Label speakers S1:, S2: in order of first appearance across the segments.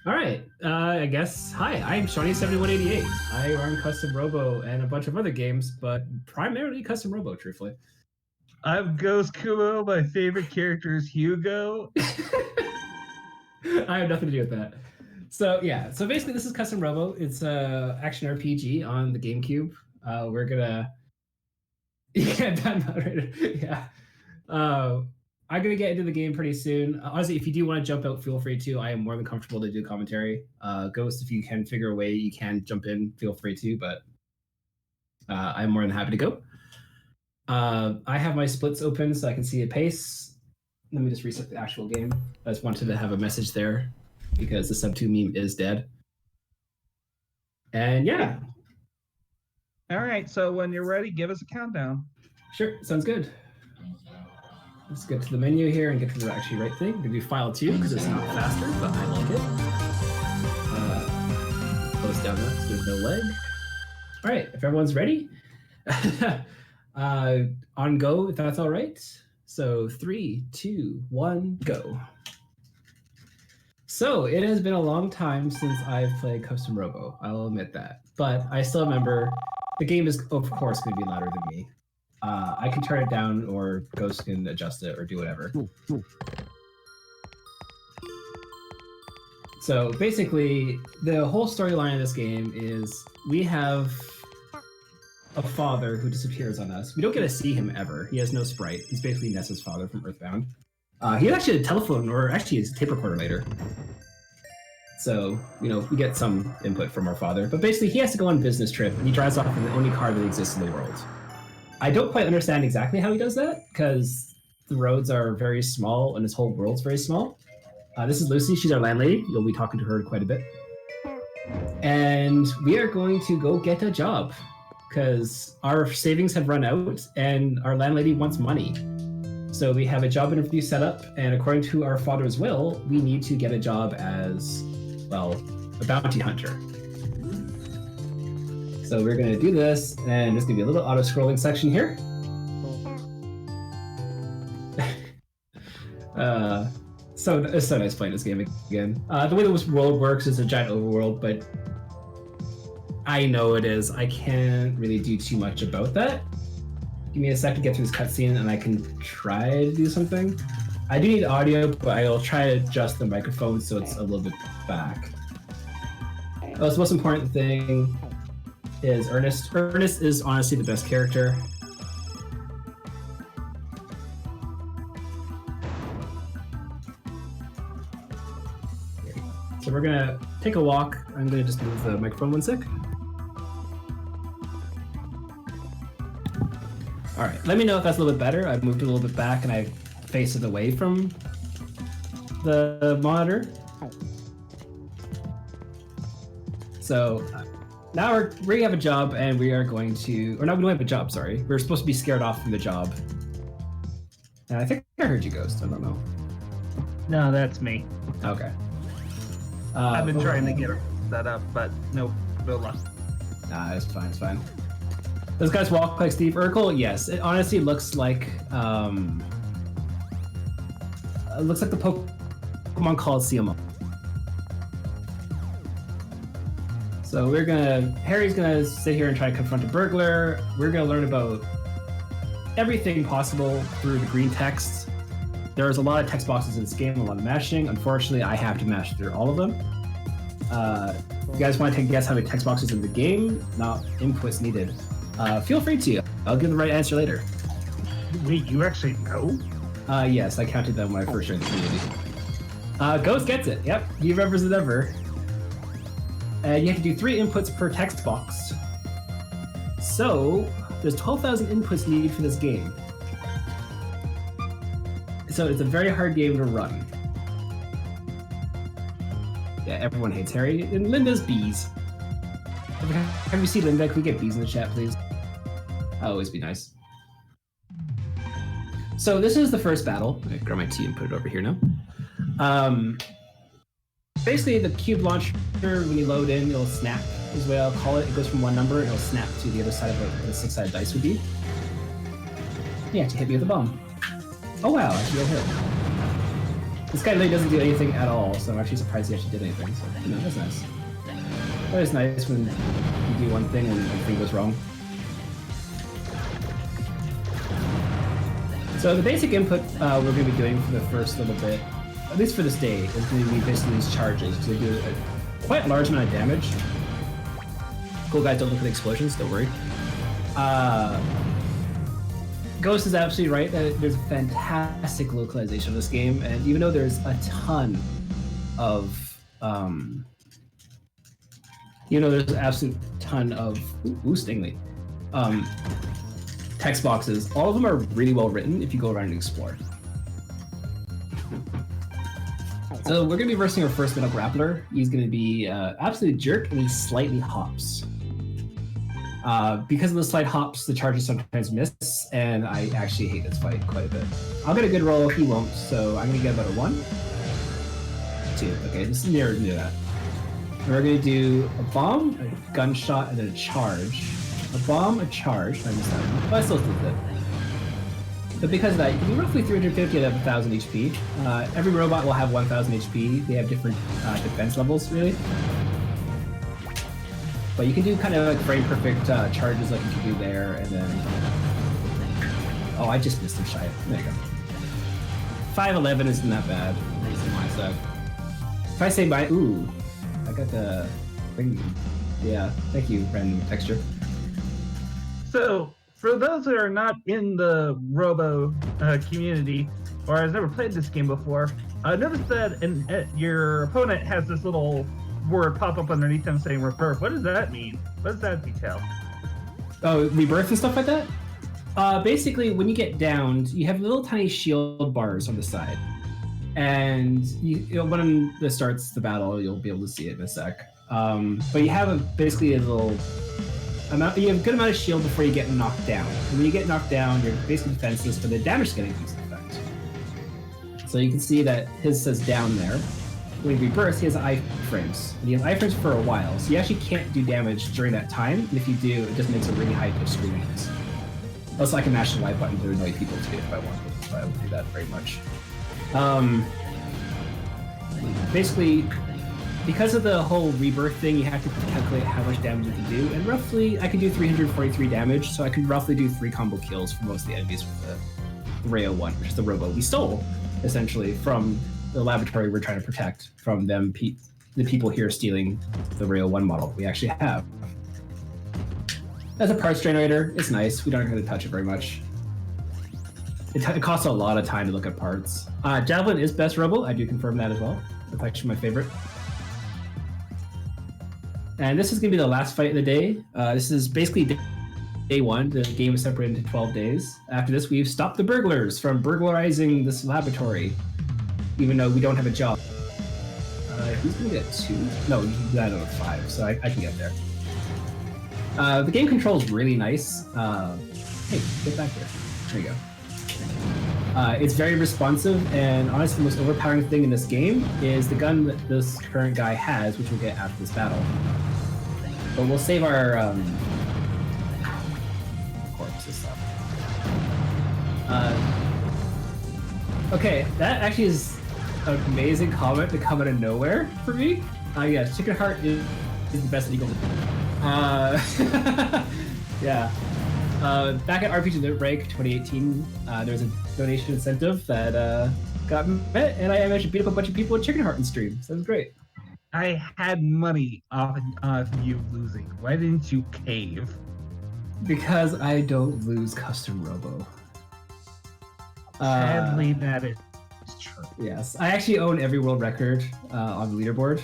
S1: All right. I guess. Hi, I'm Shauny7188. I run Custom Robo and a bunch of other games, but primarily Custom Robo, truthfully.
S2: I'm Ghost Kumo. My favorite character is Hugo.
S1: I have nothing to do with that. So yeah. So basically, this is Custom Robo. It's a action RPG on the GameCube. We're gonna. Yeah, that moderator. Yeah. I'm gonna get into the game pretty soon. Honestly, if you do want to jump out, feel free to. I am more than comfortable to do commentary. Ghost, if you can figure a way you can jump in, feel free to. But I'm more than happy to go. I have my splits open so I can see a pace. Let me just reset the actual game. I just wanted to have a message there because the sub 2 meme is dead. And yeah.
S2: All right, so when you're ready, give us a countdown.
S1: Sure, sounds good. Let's get to the menu here and get to the actually right thing. We're gonna do file 2 because it's not faster, but I like it. Close down that so there's no leg. All right, if everyone's ready, on go, if that's all right. So 3, 2, 1, go. So it has been a long time since I've played Custom Robo. I'll admit that, but I still remember the game is of course going to be louder than me. I can turn it down, or Ghost can adjust it, or do whatever. So basically, the whole storyline of this game is we have a father who disappears on us. We don't get to see him ever. He has no sprite. He's basically Nessa's father from Earthbound. He had actually a telephone, or actually his tape recorder later. So, we get some input from our father. But basically, he has to go on a business trip, and he drives off in the only car that exists in the world. I don't quite understand exactly how he does that, because the roads are very small, and his whole world's very small. This is Lucy. She's our landlady. You'll be talking to her quite a bit. And we are going to go get a job, because our savings have run out, and our landlady wants money. So we have a job interview set up, and according to our father's will, we need to get a job as, well, a bounty hunter. So we're going to do this, and there's going to be a little auto-scrolling section here. It's so nice playing this game again. The way this world works is a giant overworld, but I know it is. I can't really do too much about that. Give me a sec to get through this cutscene, and I can try to do something. I do need audio, but I'll try to adjust the microphone so it's a little bit back. Oh, the most important thing is Ernest. Ernest is honestly the best character. So we're gonna take a walk. I'm gonna just move the microphone one sec. All right, let me know if that's a little bit better. I've moved it a little bit back and I faced it away from the monitor. So now we have a job and we are going to, or no, we don't have a job, sorry. We're supposed to be scared off from the job. And I think I heard you, Ghost, I don't know.
S2: No, that's me.
S1: Okay.
S2: I've been trying to get that up, but nope, no luck.
S1: Nah, it's fine, it's fine. Those guys walk like Steve Urkel? Yes, it honestly looks like the Pokemon Coliseum. So Harry's gonna sit here and try to confront a burglar. We're gonna learn about everything possible through the green text. There's a lot of text boxes in this game, a lot of mashing. Unfortunately, I have to mash through all of them. If you guys want to take a guess how many text boxes in the game, not inputs needed. Feel free to. I'll give the right answer later.
S2: Wait, you actually know?
S1: Yes, I counted them when I first joined the community. Ghost gets it. Yep, he remembers it ever. You have to do 3 inputs per text box. So there's 12,000 inputs needed for this game. So it's a very hard game to run. Yeah, everyone hates Harry. And Linda's bees. Have you seen Linda? Can we get bees in the chat, please? That'll always be nice. So this is the first battle. I'm gonna grab my tea and put it over here now. Basically, the cube launcher, when you load in, it'll snap, is the way I'll call it. It goes from one number, and it'll snap to the other side of what the 6-sided dice would be. You have to hit me with a bomb. Oh wow, I should go hit. This guy really doesn't do anything at all, so I'm actually surprised he actually did anything. So, you know, that's nice. That is nice when you do one thing and everything goes wrong. So the basic input we're going to be doing for the first little bit, at least for this day, is going to be basically these charges, because they do quite a large amount of damage. Cool guys, don't look at the explosions, don't worry. Ghost is absolutely right that there's fantastic localization of this game, and even though there's a ton of, there's an absolute ton of, Stingly, text boxes, all of them are really well written if you go around and explore. So we're going to be versing our first middle grappler. He's going to be absolute jerk, and he slightly hops. Because of the slight hops, the charges sometimes miss, and I actually hate this fight quite a bit. I'll get a good roll, he won't, so I'm going to get about a 1. 2, okay, this is near that. And we're going to do a bomb, a gunshot, and then a charge. A bomb, a charge, I missed that one, but I still did it. But because of that, you can do roughly 350 out of 1,000 HP. Every robot will have 1,000 HP. They have different defense levels, really. But you can do kind of like frame perfect charges like you can do there, and then... Oh, I just missed him shy. There you go. 511 isn't that bad. It's on my side. If I say my... Ooh, I got the thing. Yeah, thank you, random texture.
S2: So, for those that are not in the Robo community, or has never played this game before, notice that your opponent has this little word pop up underneath them saying rebirth. What does that mean? What does that detail?
S1: Oh, rebirth and stuff like that? Basically, when you get downed, you have little tiny shield bars on the side. And when this starts the battle, you'll be able to see it in a sec. But you have basically a little... you have a good amount of shield before you get knocked down. And when you get knocked down, you're basically defenseless, but the damage scaling comes into effect. So you can see that his says down there. When he rebirths, he has iframes. And he has iframes for a while, so you actually can't do damage during that time. And if you do, it just makes a really high pitched screaming noise. Also, I can mash the Y button to annoy people too if I wanted, but I don't do that very much. Basically, because of the whole rebirth thing, you have to calculate how much damage you can do, and roughly, I can do 343 damage, so I can roughly do 3 combo kills for most of the enemies with the Rayo 1, which is the Robo we stole, essentially, from the laboratory we're trying to protect from them, the people here stealing the Rayo 1 model we actually have. As a parts generator, it's nice. We don't have to touch it very much. It costs a lot of time to look at parts. Javelin is best Robo. I do confirm that as well. It's actually my favorite. And this is going to be the last fight of the day. This is basically day 1. The game is separated into 12 days. After this, we've stopped the burglars from burglarizing this laboratory, even though we don't have a job. Who's going to get 2? No, you can do that out of 5, so I can get there. The game controls really nice. Hey, get back here. There you go. It's very responsive, and honestly, the most overpowering thing in this game is the gun that this current guy has, which we'll get after this battle. But we'll save our corpses stuff. Okay, that actually is an amazing comment to come out of nowhere for me. Yes, Chicken Heart is the best legal. Yeah. Back at RPGBlitz2020, there was a donation incentive that got met, and I managed to beat up a bunch of people with Chicken Heart in stream. So that was great.
S2: I had money off you losing. Why didn't you cave?
S1: Because I don't lose custom Robo.
S2: Sadly, that is true.
S1: Yes, I actually own every world record on the leaderboard.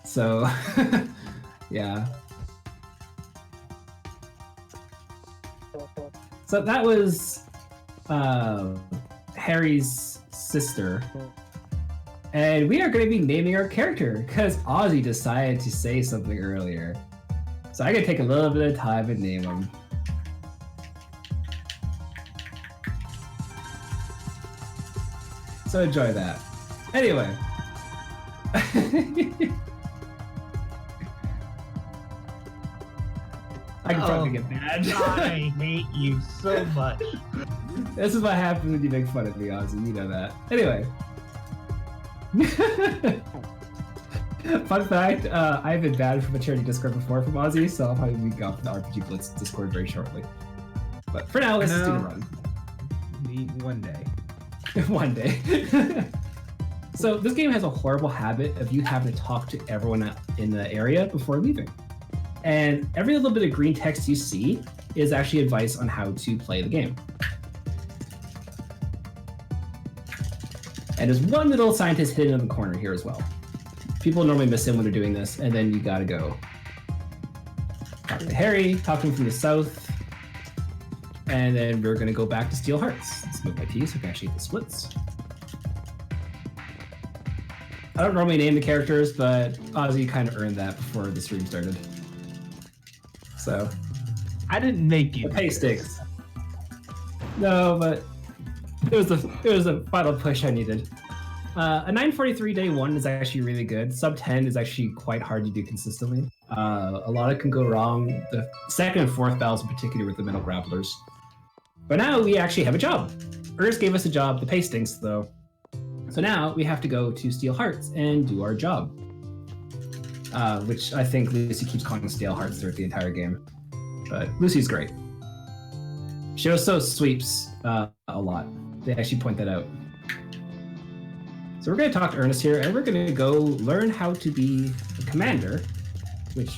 S1: So, yeah. So that was Harry's sister. And we are going to be naming our character because Ozzy decided to say something earlier. So I gotta take a little bit of time and name him. So enjoy that. Anyway. I can probably get mad.
S2: I hate you so much.
S1: This is what happens when you make fun of me, Ozzy. You know that. Anyway. Fun fact, I've been banned from a charity Discord before from Ozzy, so I'll probably be off the RPG Blitz Discord very shortly. But for now, let's do the run.
S2: One day.
S1: One day. So this game has a horrible habit of you having to talk to everyone in the area before leaving. And every little bit of green text you see is actually advice on how to play the game. And there's one little scientist hidden in the corner here as well. People normally miss him when they're doing this, and then you gotta go talk to Harry, talk to him from the south, and then we're gonna go back to Steel Hearts. Let's move my T so I can actually hit the splits. I don't normally name the characters, but Ozzy kind of earned that before the stream started. So
S2: I didn't make you.
S1: The pay sticks. No, but it was the final push I needed. A 943 day 1 is actually really good. Sub 10 is actually quite hard to do consistently. A lot of can go wrong. The second and fourth battles in particular with the metal grapplers. But now we actually have a job. Ernest gave us a job. The pay stinks though. So now we have to go to Steel Hearts and do our job. Which I think Lucy keeps calling Steel Hearts throughout the entire game. But Lucy's great. She also sweeps a lot. They actually point that out. So we're going to talk to Ernest here, and we're going to go learn how to be a commander, which,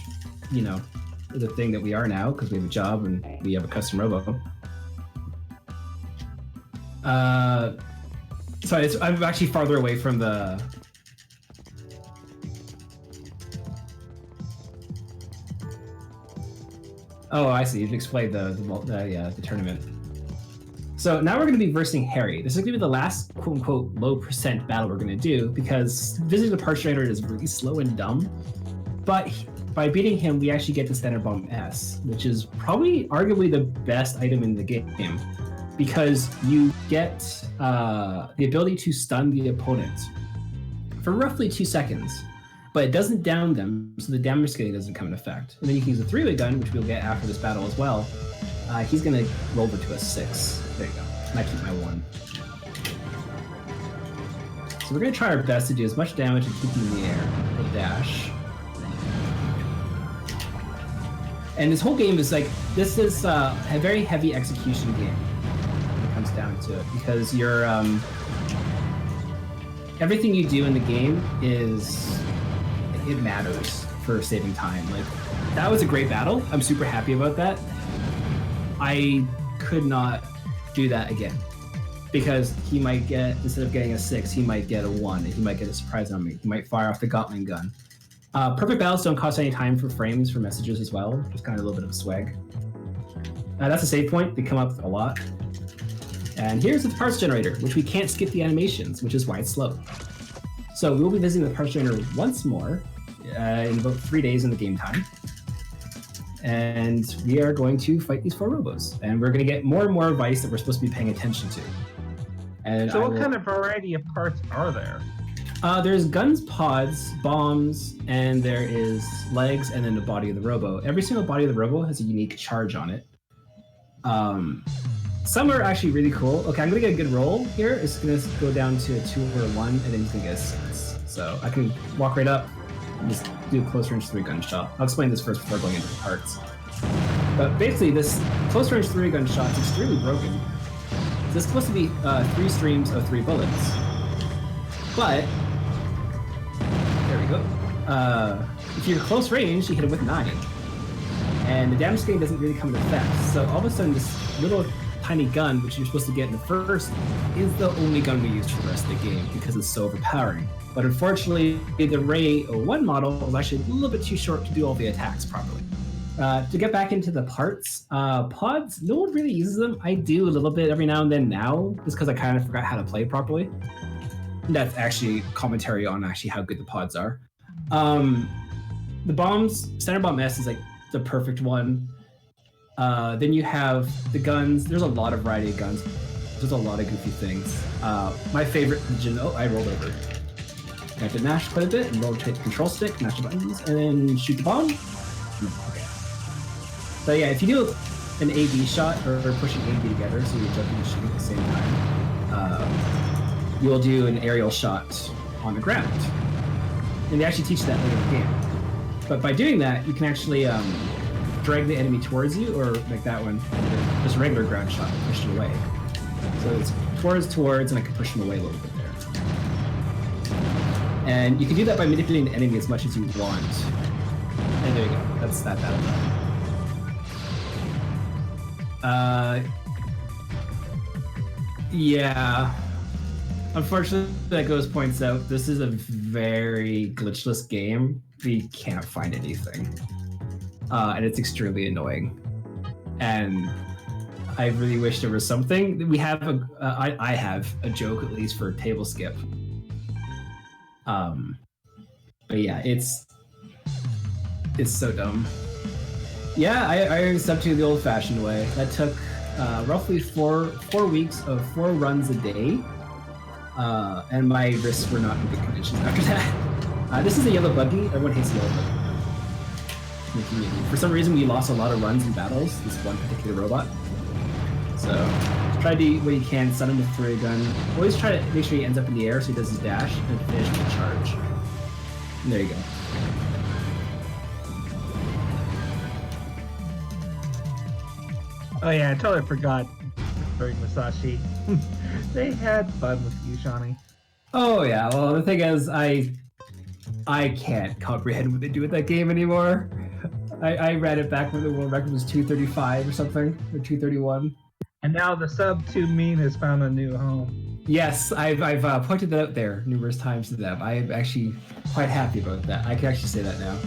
S1: you know, is a thing that we are now because we have a job and we have a custom robo. Sorry, I'm actually farther away from the... Oh, I see. You've explained the tournament. So now we're going to be versing Harry. This is going to be the last quote-unquote low percent battle we're going to do because visiting the Parts Generator is really slow and dumb. But by beating him, we actually get the Standard Bomb S, which is probably arguably the best item in the game because you get the ability to stun the opponent for roughly 2 seconds. But it doesn't down them, so the damage scaling doesn't come in effect. And then you can use a 3-way gun, which we'll get after this battle as well. He's going to roll over to a 6. There you go. And I keep my 1. So we're going to try our best to do as much damage and keep him in the air with dash. And this whole game is like, this is a very heavy execution game when it comes down to it, because you're, everything you do in the game is, it matters for saving time. Like, that was a great battle. I'm super happy about that. I could not do that again because he might get, instead of getting a 6, he might get a 1 and he might get a surprise on me. He might fire off the Gatling gun. Perfect battles don't cost any time for frames for messages as well. Just kind of a little bit of swag. That's a save point. They come up a lot. And here's the Parts Generator, which we can't skip the animations, which is why it's slow. So we'll be visiting the Parts Generator once more in about 3 days in the game time. And we are going to fight these 4 robos. And we're going to get more and more advice that we're supposed to be paying attention to. And
S2: so what kind of variety of parts are there?
S1: There's guns, pods, bombs, and there is legs, and then the body of the robo. Every single body of the robo has a unique charge on it. Some are actually really cool. Okay, I'm going to get a good roll here. It's going to go down to a 2 or a 1, and then he's going to get a 6. So I can walk right up and just do a close range 3 gun shot. I'll explain this first before going into the parts. But basically, this close range 3 gun shot is extremely broken. This is supposed to be 3 streams of 3 bullets. But, there we go. If you're close range, you hit him with 9. And the damage scaling doesn't really come into effect. So all of a sudden, this little tiny gun, which you're supposed to get in the first, is the only gun we use for the rest of the game because it's so overpowering. But unfortunately, the Ray 01 model is actually a little bit too short to do all the attacks properly. To get back into the parts, pods, no one really uses them. I do a little bit every now and then now, just because I kind of forgot how to play properly. That's actually commentary on actually how good the pods are. The bombs, Standard Bomb S is like the perfect one. Then you have the guns. There's a lot of variety of guns. There's a lot of goofy things. My favorite, I rolled over. I have to mash quite a bit and rotate the control stick, mash the buttons, and then shoot the bomb. Okay. But yeah, if you do an A-B shot or pushing A-B together, so you're jumping and shooting at the same time, you'll do an aerial shot on the ground. And they actually teach that later in the game. But by doing that, you can actually drag the enemy towards you, or like that one, just a regular ground shot, push it away. So it's towards, and I can push them away a little bit there. And you can do that by manipulating the enemy as much as you want. And there you go. That's that battle done. Yeah. Unfortunately, that Ghost points out, this is a very glitchless game. We can't find anything. And it's extremely annoying. And I really wish there was something. We have I have a joke, at least, for table skip. But yeah, it's so dumb. Yeah, I sub to the old-fashioned way. That took roughly four weeks of 4 runs a day. And my wrists were not in good condition after that. This is a yellow buggy. Everyone hates the yellow buggy. For some reason, we lost a lot of runs in battles, this one particular robot. So, try to do what you can, stun him with a ray gun. Always try to make sure he ends up in the air so he does his dash, and finish with a charge. And there you go.
S2: Oh yeah, I totally forgot during Musashi. They had fun with you, Shauny.
S1: Oh yeah, well the thing is, I can't comprehend what they do with that game anymore. I read it back when the world record was 235 or something, or 231.
S2: And now the sub 2 meme has found a new home.
S1: Yes, I've pointed that out there numerous times to them. I'm actually quite happy about that. I can actually say that now.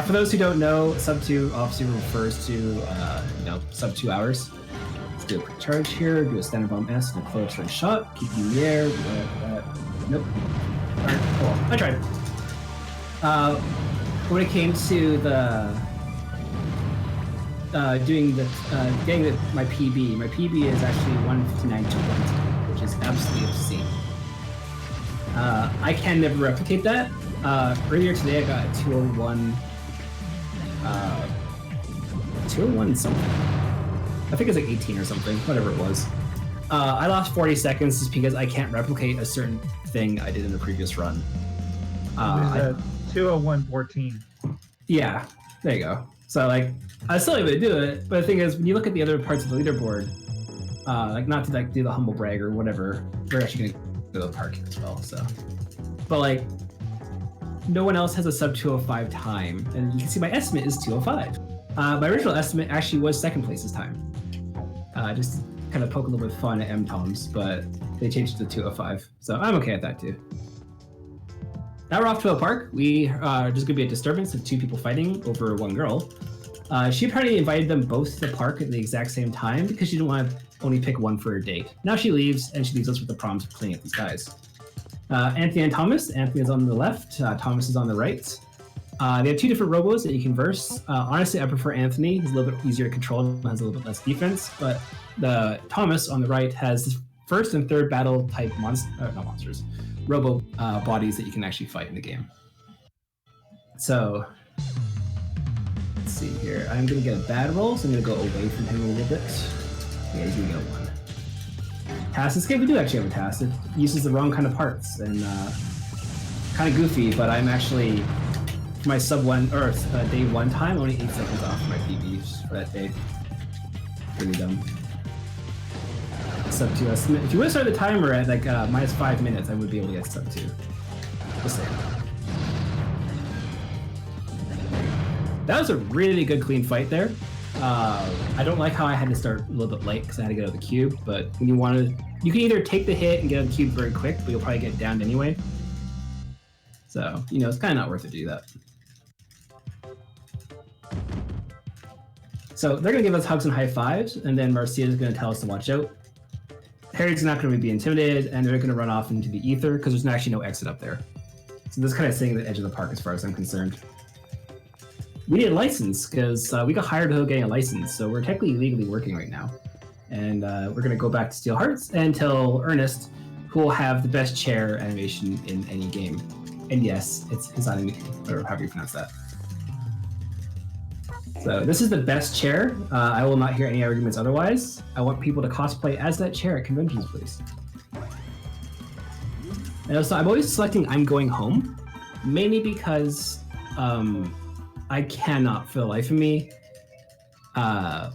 S1: For those who don't know, sub 2 obviously refers to sub 2 hours. Let's do a quick charge here, do a standard bomb S and a close range shot, keep you in the air. Nope. Alright, oh, I tried it. When it came to the getting my PB is actually 159.2, which is absolutely obscene. I can never replicate that. Earlier today I got a 201 something. I think it's like 18 or something, whatever it was. I lost 40 seconds just because I can't replicate a certain thing I did in the previous run.
S2: 201.14.
S1: Yeah, there you go. So like, I was still able to do it, but the thing is, when you look at the other parts of the leaderboard, like not to like do the humble brag or whatever, we're actually gonna go to the park as well. So, but like, no one else has a sub 205 time, and you can see my estimate is 205. My original estimate actually was second place this time. Just kind of poke a little bit of fun at M-Toms, but they changed it to 205, so I'm okay at that too. Now we're off to a park. We are just gonna be a disturbance of 2 people fighting over 1 girl. She apparently invited them both to the park at the exact same time because she didn't want to only pick one for her date. Now she leaves, and she leaves us with the problems of cleaning up these guys. Anthony and Thomas. Anthony is on the left, Thomas is on the right. They have 2 different robos that you can verse. Honestly, I prefer Anthony. He's a little bit easier to control and has a little bit less defense, but the Thomas on the right has the first and third battle type Robo bodies that you can actually fight in the game. So, let's see here. I'm going to get a bad roll, so I'm going to go away from him a little bit. Yeah, he's going to get a 1. Task. This game, we do actually have a task. It uses the wrong kind of parts, and kind of goofy, but I'm actually, for my sub 1, or day 1 time, only 8 seconds off my PBs for that day. Pretty dumb. Sub 2 estimate. If you would have started the timer at like minus 5 minutes, I would be able to get sub 2. Just saying. That was a really good clean fight there. I don't like how I had to start a little bit late because I had to get out of the cube, but when you you can either take the hit and get out of the cube very quick, but you'll probably get downed anyway. So, it's kind of not worth it to do that. So they're going to give us hugs and high fives, and then Marcia's going to tell us to watch out. Harry's not going to be intimidated, and they're going to run off into the ether because there's actually no exit up there. So this is kind of sitting at the edge of the park as far as I'm concerned. We need a license because we got hired without getting a license, so we're technically legally working right now. And we're going to go back to Steel Hearts and tell Ernest, who will have the best chair animation in any game. And yes, it's his animation, or however you pronounce that. So this is the best chair. I will not hear any arguments otherwise. I want people to cosplay as that chair at conventions, please. And also, I'm always selecting I'm going home, mainly because I cannot, for the life of me, I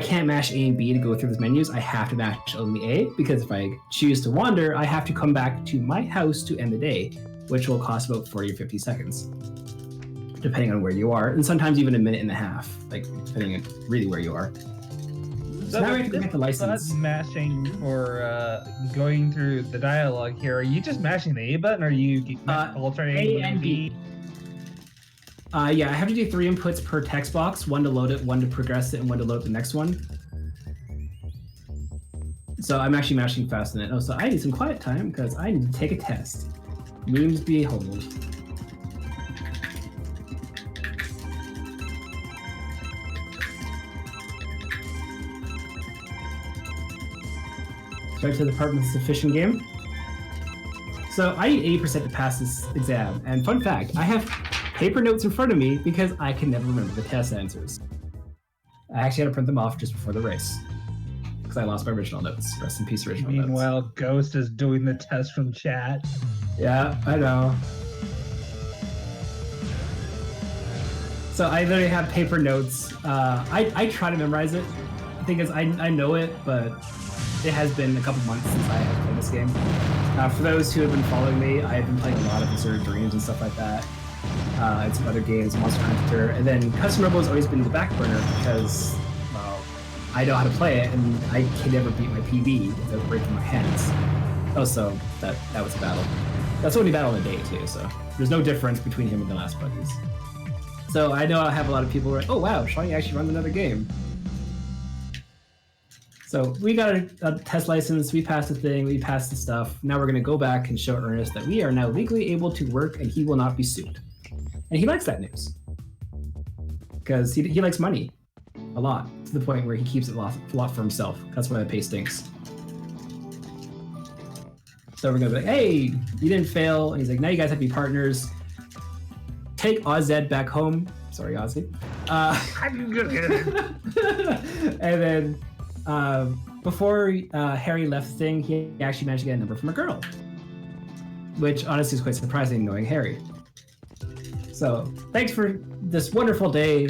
S1: can't mash A and B to go through those menus. I have to mash only A, because if I choose to wander, I have to come back to my house to end the day, which will cost about 40 or 50 seconds, depending on where you are, and sometimes even a minute and a half, like depending on really where you are. So now we have to get the license.
S2: Not mashing or going through the dialogue here. Are you just mashing the A button, or are you alternating
S1: A and B? Yeah, I have to do 3 inputs per text box, 1 to load it, 1 to progress it, and 1 to load the next one. So I'm actually mashing fast in it. Oh, so I need some quiet time because I need to take a test. Memes behold. Start to the department's sufficient game. So I need 80% to pass this exam. And fun fact, I have paper notes in front of me because I can never remember the test answers. I actually had to print them off just before the race because I lost my original notes. Rest in peace, original notes.
S2: Meanwhile, Ghost is doing the test from chat.
S1: Yeah, I know. So I literally have paper notes. I try to memorize it. The thing is, I know it, but it has been a couple months since I have played this game. For those who have been following me, I have been playing a lot of Azure Dreams and stuff like that. And some other games, Monster Hunter, and then Custom Robo has always been the back burner because, well, I know how to play it, and I can never beat my PB without breaking my hands. Also, that was a battle. That's the only battle in the day, too, so there's no difference between him and the last buddies. So I know I have a lot of people who are like, oh wow, Shauny actually runs another game. So we got a test license, we passed the thing, we passed the stuff. Now we're gonna go back and show Ernest that we are now legally able to work and he will not be sued. And he likes that news. Because he likes money a lot, to the point where he keeps it a lot for himself. That's why the pay stinks. So we're gonna be like, hey, you didn't fail. And he's like, now you guys have to be partners. Take Ozed back home. Sorry, Ozzy. And then before Harry left the thing, he actually managed to get a number from a girl. Which honestly is quite surprising, knowing Harry. So thanks for this wonderful day.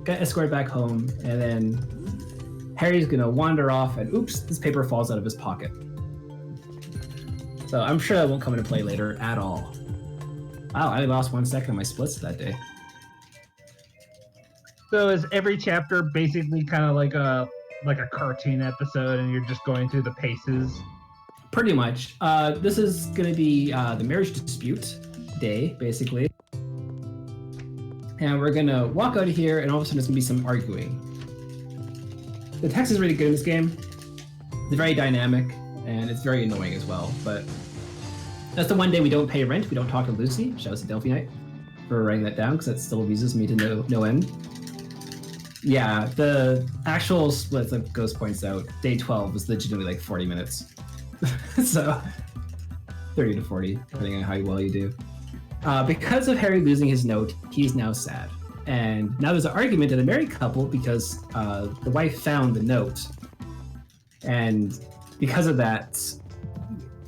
S1: Got escorted back home, and then Harry's gonna wander off, and oops, this paper falls out of his pocket. So I'm sure that won't come into play later at all. Wow, I lost 1 second on my splits that day.
S2: So is every chapter basically kind of like a cartoon episode, and you're just going through the paces?
S1: Pretty much. This is gonna be the marriage dispute day, basically. And we're gonna walk out of here, and all of a sudden there's gonna be some arguing. The text is really good in this game. It's very dynamic, and it's very annoying as well, but that's the one day we don't pay rent, we don't talk to Lucy. Shout out to Delphi Knight for writing that down, because that still amuses me to no end. Yeah, the actual splits that Ghost points out, day 12 was legitimately like 40 minutes. So, 30 to 40, depending on how well you do. Because of Harry losing his note, he's now sad. And now there's an argument in a married couple because the wife found the note. And because of that,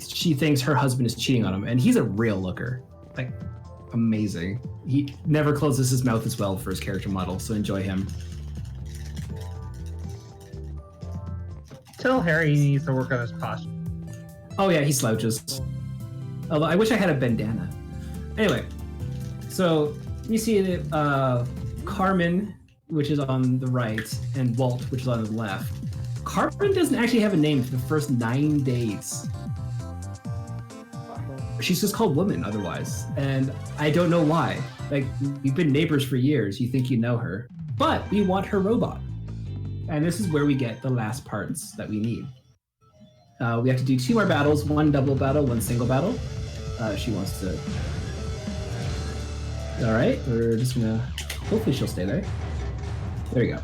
S1: she thinks her husband is cheating on him. And he's a real looker. Like, amazing. He never closes his mouth as well for his character model, so enjoy him.
S2: Tell Harry he needs to work on his posture.
S1: Oh yeah, he slouches. Although I wish I had a bandana. Anyway, so you see Carmen, which is on the right, and Walt, which is on the left. Carmen doesn't actually have a name for the first 9 days. She's just called Woman otherwise, and I don't know why. Like, we've been neighbors for years, you think you know her, but we want her robot. And this is where we get the last parts that we need. We have to do 2 more battles, 1 double battle, 1 single battle. She wants to... All right, we're just gonna... Hopefully she'll stay there. There we go.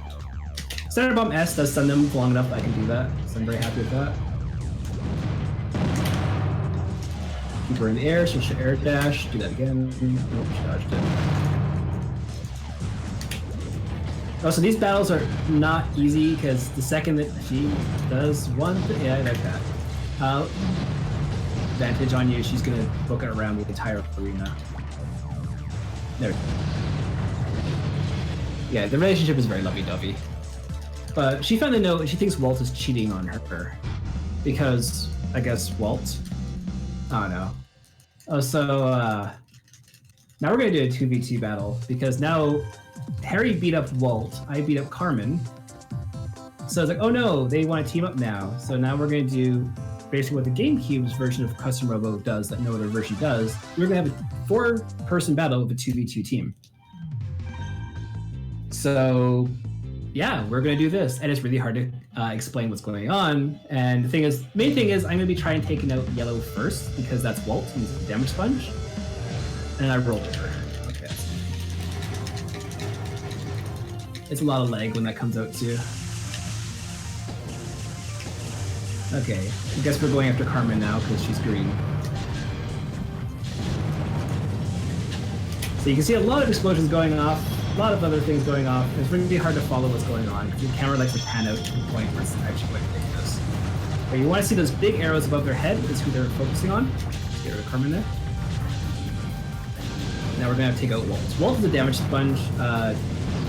S1: Standard Bomb S does stun them long enough that I can do that, so I'm very happy with that. Keep her in the air, so she'll air dash, do that again. Nope, she dodged it. Also, these battles are not easy because the second that she does one thing, yeah, I like that. Advantage on you, she's gonna book it around the entire arena. There. Yeah, the relationship is very lovey-dovey. But she found a note and she thinks Walt is cheating on her. Because, I guess, Walt? I don't know. Oh, so, now we're gonna do a 2v2 battle, because now Harry beat up Walt, I beat up Carmen. So it's like, oh no, they want to team up now. So now we're gonna do basically what the GameCube's version of Custom Robo does that no other version does. We're gonna have a 4-person battle with a 2v2 team. So yeah, we're gonna do this, and it's really hard to explain what's going on. And the thing is, main thing is, I'm gonna be trying taking out yellow first because that's Walt, and he's a damage sponge. And I rolled over. Okay. It's a lot of lag when that comes out too. Okay, I guess we're going after Carmen now because she's green. So you can see a lot of explosions going off. A lot of other things going off. It's going to be hard to follow what's going on because the camera likes to pan out to the point where it's actually quite ridiculous. But you want to see those big arrows above their head is who they're focusing on. Get rid of Carmen there. Now we're going to take out Walt. Walt is a damage sponge.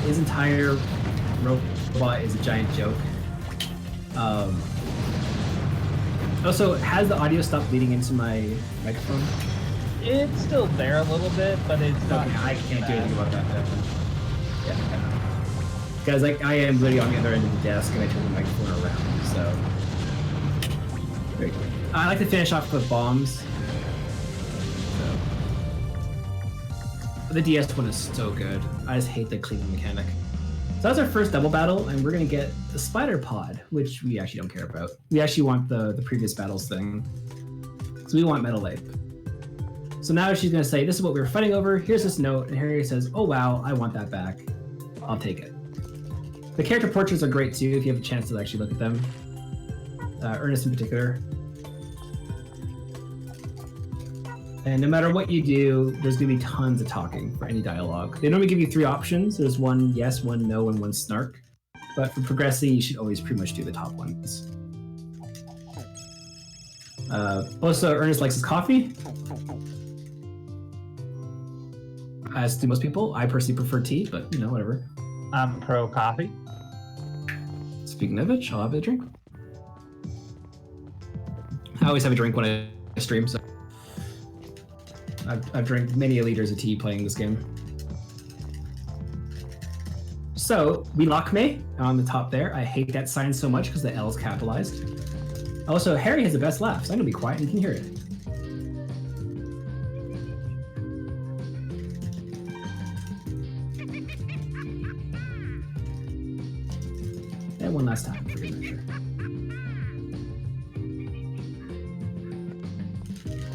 S1: His entire robot is a giant joke. Also, has the audio stopped bleeding into my microphone?
S2: It's still there a little bit, but it's not.
S1: Okay, I can't do anything about that. Yeah. Guys, like, I am literally on the other end of the desk and I turn the microphone around, so. Very good. I like to finish off with bombs. So. The DS one is so good. I just hate the cleaning mechanic. So that's our first double battle, and we're gonna get the spider pod, which we actually don't care about. We actually want the previous battles thing. So we want Metal Ape. So now she's gonna say, this is what we were fighting over, here's this note, and Harry says, oh wow, I want that back. I'll take it. The character portraits are great too, if you have a chance to actually look at them. Ernest in particular. And no matter what you do, there's gonna be tons of talking for any dialogue. They normally give you 3 options. There's 1 yes, 1 no, and 1 snark. But for progressing, you should always pretty much do the top ones. Also, Ernest likes his coffee. As do most people. I personally prefer tea, but you know, whatever.
S2: I'm pro coffee.
S1: Speaking of which, I'll have a drink. I always have a drink when I stream, so I've drank many liters of tea playing this game. So, we lock me on the top there. I hate that sign so much because the L is capitalized. Also, Harry has the best laugh, so I'm gonna be quiet and you can hear it. And one last time for good measure.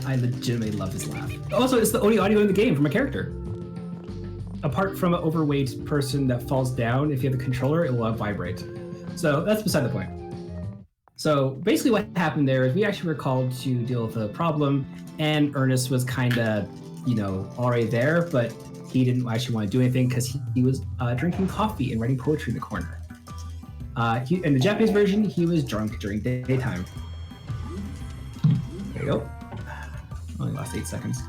S1: I legitimately love his laugh. Also, it's the only audio in the game from a character. Apart from an overweight person that falls down, if you have the controller, it will vibrate. So that's beside the point. So basically what happened there is we actually were called to deal with a problem, and Ernest was kind of, you know, already there, but he didn't actually want to do anything because he was drinking coffee and writing poetry in the corner. In the Japanese version, he was drunk during daytime. There you go. Only lost 8 seconds.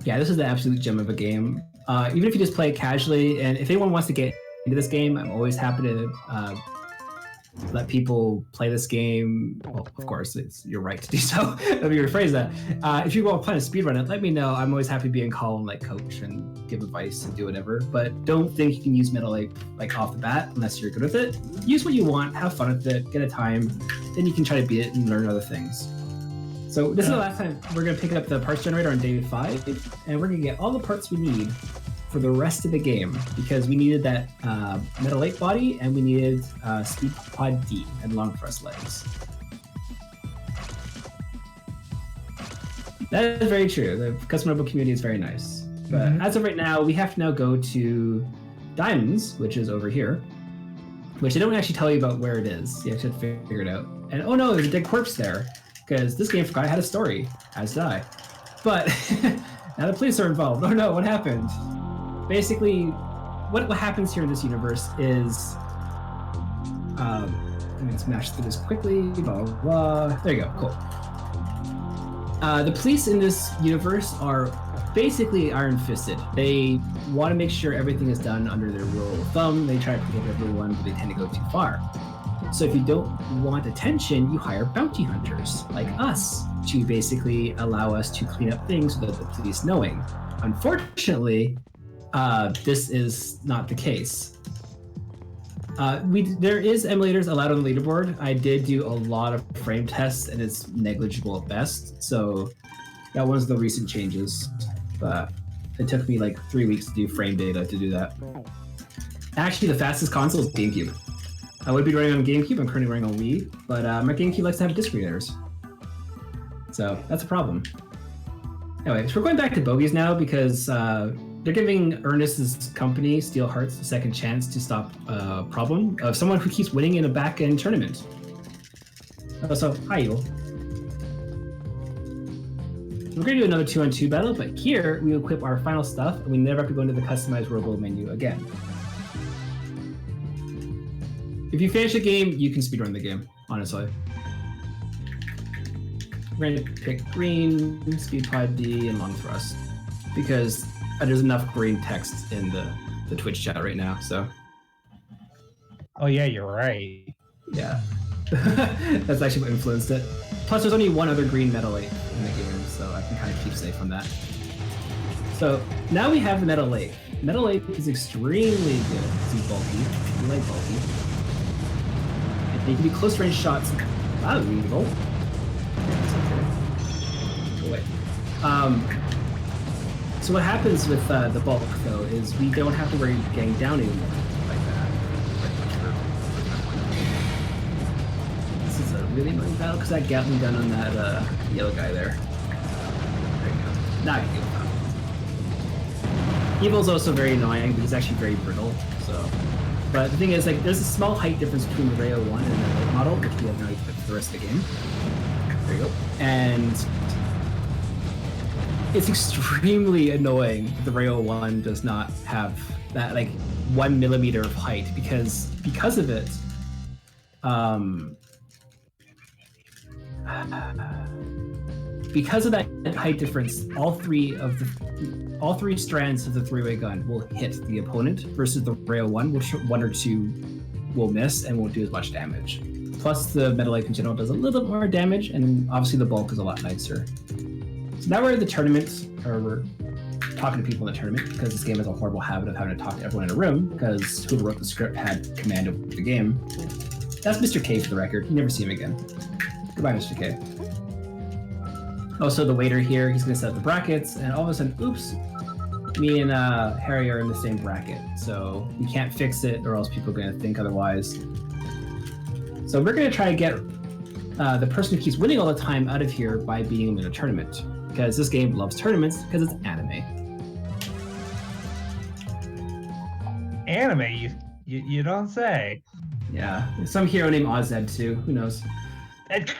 S1: Yeah, this is the absolute gem of a game. Even if you just play it casually, and if anyone wants to get into this game, I'm always happy to let people play this game. Well, of course, it's your right to do so. Let me rephrase that. If you want to plan a speedrun it, let me know. I'm always happy to be in call and like coach and give advice and do whatever. But don't think you can use Metal Ape like off the bat unless you're good with it. Use what you want, have fun with it, get a time, then you can try to beat it and learn other things. So this is the last time we're going to pick up the parts generator on day 5, and we're going to get all the parts we need for the rest of the game, because we needed that Metal Ape body, and we needed Speed Pod D and long thrust legs. That is very true. The Custom Robo community is very nice. But as of right now, we have to now go to Diamonds, which is over here, which they don't actually tell you about where it is. You have to figure it out. And oh no, there's a dead corpse there, because this game forgot it had a story, as did I. But now the police are involved. Oh no, what happened? Basically, what happens here in this universe is, let me smash through this quickly. Blah, blah, blah. There you go. Cool. The police in this universe are basically iron-fisted. They want to make sure everything is done under their rule of thumb. They try to protect everyone, but they tend to go too far. So if you don't want attention, you hire bounty hunters like us to basically allow us to clean up things without the police knowing. Unfortunately, this is not the case. There is emulators allowed on the leaderboard. I did do a lot of frame tests, and it's negligible at best. So that was the recent changes, but it took me like 3 weeks to do frame data to do that. Actually, the fastest console is GameCube. I would be running on GameCube. I'm currently running on Wii, but my GameCube likes to have disc readers, so that's a problem. Anyway, so we're going back to bogeys now because they're giving Ernest's company, Steel Hearts, a second chance to stop a problem of someone who keeps winning in a back-end tournament. So, hi, Evil. We're going to do another 2-on-2 battle, but here we equip our final stuff, and we never have to go into the customized Robo menu again. If you finish the game, you can speedrun the game, honestly. We're going to pick green, speed pod D, and long thrust, because there's enough green text in the Twitch chat right now, so.
S2: Oh yeah, you're right.
S1: Yeah. That's actually what influenced it. Plus, there's only one other green metal 8 in the game, so I can kind of keep safe on that. So now we have the metal 8. Metal 8 is extremely good because he's bulky. You like bulky. And you can do close range shots. Wow, evil. That's okay. Go away. So what happens with the bulk, though, is we don't have to worry about getting down anymore like that. This is a really annoying battle because that Gatling gun on that yellow guy there. There you go. Now you deal with that. Evil's also very annoying, but he's actually very brittle. So, but the thing is, like, there's a small height difference between the Rayo 1 and the late model, which we have now equipped for the rest of the game. There you go. And it's extremely annoying that the Rayo 1 does not have that like 1 millimeter of height because of it. Because of that height difference, all three strands of the three-way gun will hit the opponent versus the Rayo 1, which 1 or 2 will miss and won't do as much damage. Plus, the Metal 8 in general does a little bit more damage, and obviously the bulk is a lot nicer. So now we're in the tournament, or we're talking to people in the tournament, because this game has a horrible habit of having to talk to everyone in a room, because whoever wrote the script had command of the game. That's Mr. K for the record. You never see him again. Goodbye, Mr. K. Also, the waiter here, he's going to set up the brackets, and all of a sudden, oops, me and Harry are in the same bracket, so we can't fix it, or else people are going to think otherwise. So we're going to try to get the person who keeps winning all the time out of here by beating him in a tournament, because this game loves tournaments because it's anime.
S2: Anime? You don't say.
S1: Yeah, some hero named Ozed too. Who knows?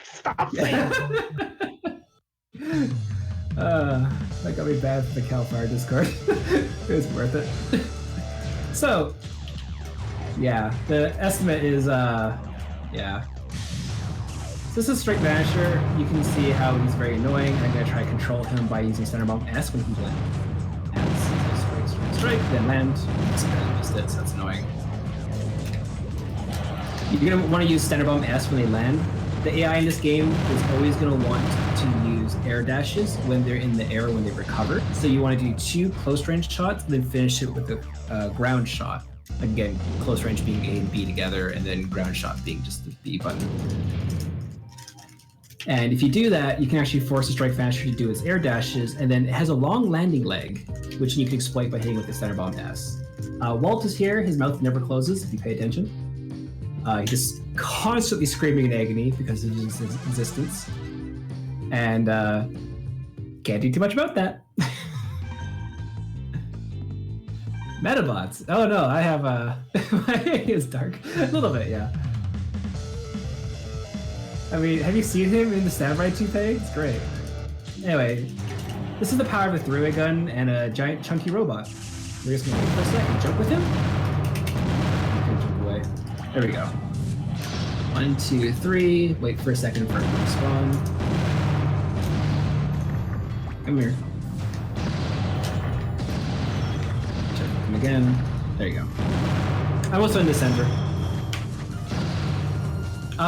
S2: Stop saying.
S1: That got me bad for the Cal Fire Discord. It was worth it. So, yeah, the estimate is, yeah. So this is Strike Vanisher. You can see how he's very annoying. I'm going to try to control him by using Center Bomb S when he's landing. Strike, then land. Missed it, so that's annoying. You're going to want to use Center Bomb S when they land. The AI in this game is always going to want to use air dashes when they're in the air when they recover. So you want to do 2 close range shots, then finish it with a ground shot. Again, close range being A and B together, and then ground shot being just the B button. And if you do that, you can actually force the Strike Vanisher to do its air dashes, and then it has a long landing leg, which you can exploit by hitting with the Center Bomb S. Walt is here. His mouth never closes, if you pay attention. He's just constantly screaming in agony because of his existence. And can't do too much about that. Metabots. Oh no, I have my area is dark. A little bit, yeah. I mean, have you seen him in the Samurai Toupee? It's great. Anyway, this is the power of a three-way gun and a giant chunky robot. We're just gonna wait for a second. Jump with him. Okay, jump away. There we go. 1, 2, 3. Wait for a second for him to spawn. Come here. Check him again. There you go. I'm also in the center.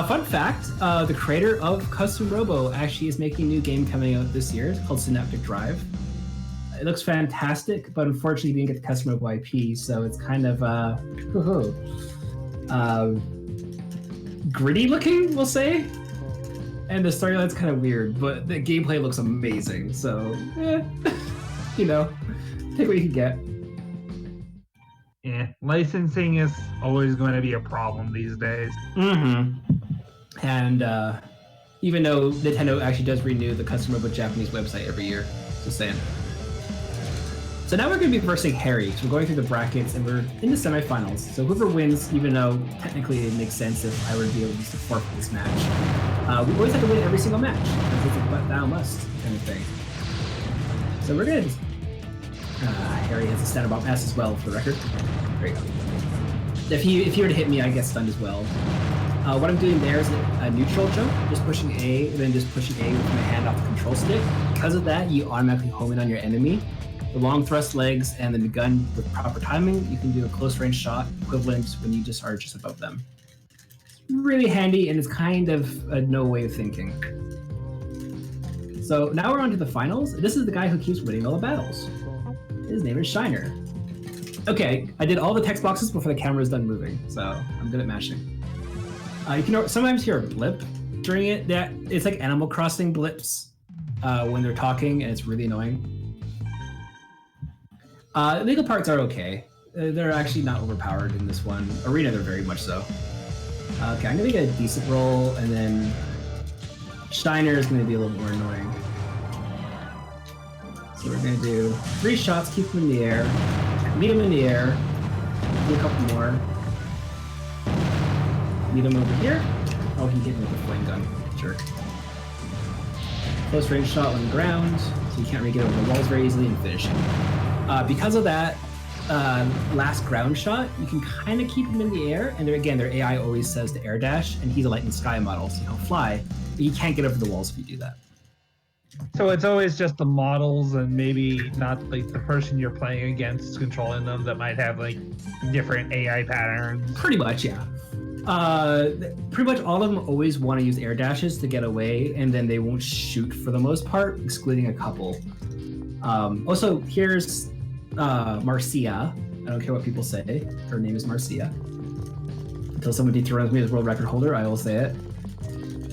S1: Fun fact, the creator of Custom Robo actually is making a new game coming out this year. It's called Synaptic Drive. It looks fantastic, but unfortunately we didn't get the Custom Robo IP, so it's kind of gritty looking, we'll say. And the storyline's kind of weird, but the gameplay looks amazing, so you know, take what you can get.
S2: Yeah, licensing is always going to be a problem these days.
S1: And even though Nintendo actually does renew the Custom Robo Japanese website every year, just saying. So now we're going to be versing Harry. So we're going through the brackets and we're in the semifinals. So whoever wins, even though technically it makes sense if I were to be able to forfeit this match, we always have to win every single match because it's a but thou must kind of thing. So we're going to Harry has a stand about S as well, for the record. There you go. If he were to hit me, I get stunned as well. What I'm doing there is a neutral jump, just pushing A, and then just pushing A with my hand off the control stick. Because of that, you automatically home in on your enemy. The long thrust legs and then the gun with proper timing, you can do a close range shot equivalent when you just are just above them. It's really handy, and it's kind of a no way of thinking. So now we're on to the finals. This is the guy who keeps winning all the battles. His name is Shiner. Okay, I did all the text boxes before the camera is done moving, so I'm good at mashing. You can sometimes hear a blip during it. It's like Animal Crossing blips when they're talking, and it's really annoying. Legal parts are okay. They're actually not overpowered in this one. Arena, they're very much so. Okay, I'm gonna get a decent roll, and then Shiner is gonna be a little more annoying. So we're gonna do 3 shots, keep him in the air, meet him in the air, do a couple more. Meet him over here. Oh, he hit me with a flame gun. Jerk. Close range shot on the ground, so you can't really get over the walls very easily and finish him. Because of that last ground shot, you can kind of keep him in the air, and again, their AI always says to air dash, and he's a lightning sky model, so he'll fly, but you can't get over the walls if you do that.
S2: So it's always just the models and maybe not like the person you're playing against controlling them that might have like different AI patterns.
S1: Pretty much, yeah. Pretty much all of them always want to use air dashes to get away, and then they won't shoot for the most part, excluding a couple. Also, here's Marcia. I don't care what people say. Her name is Marcia. Until someone dethrones me as world record holder, I will say it.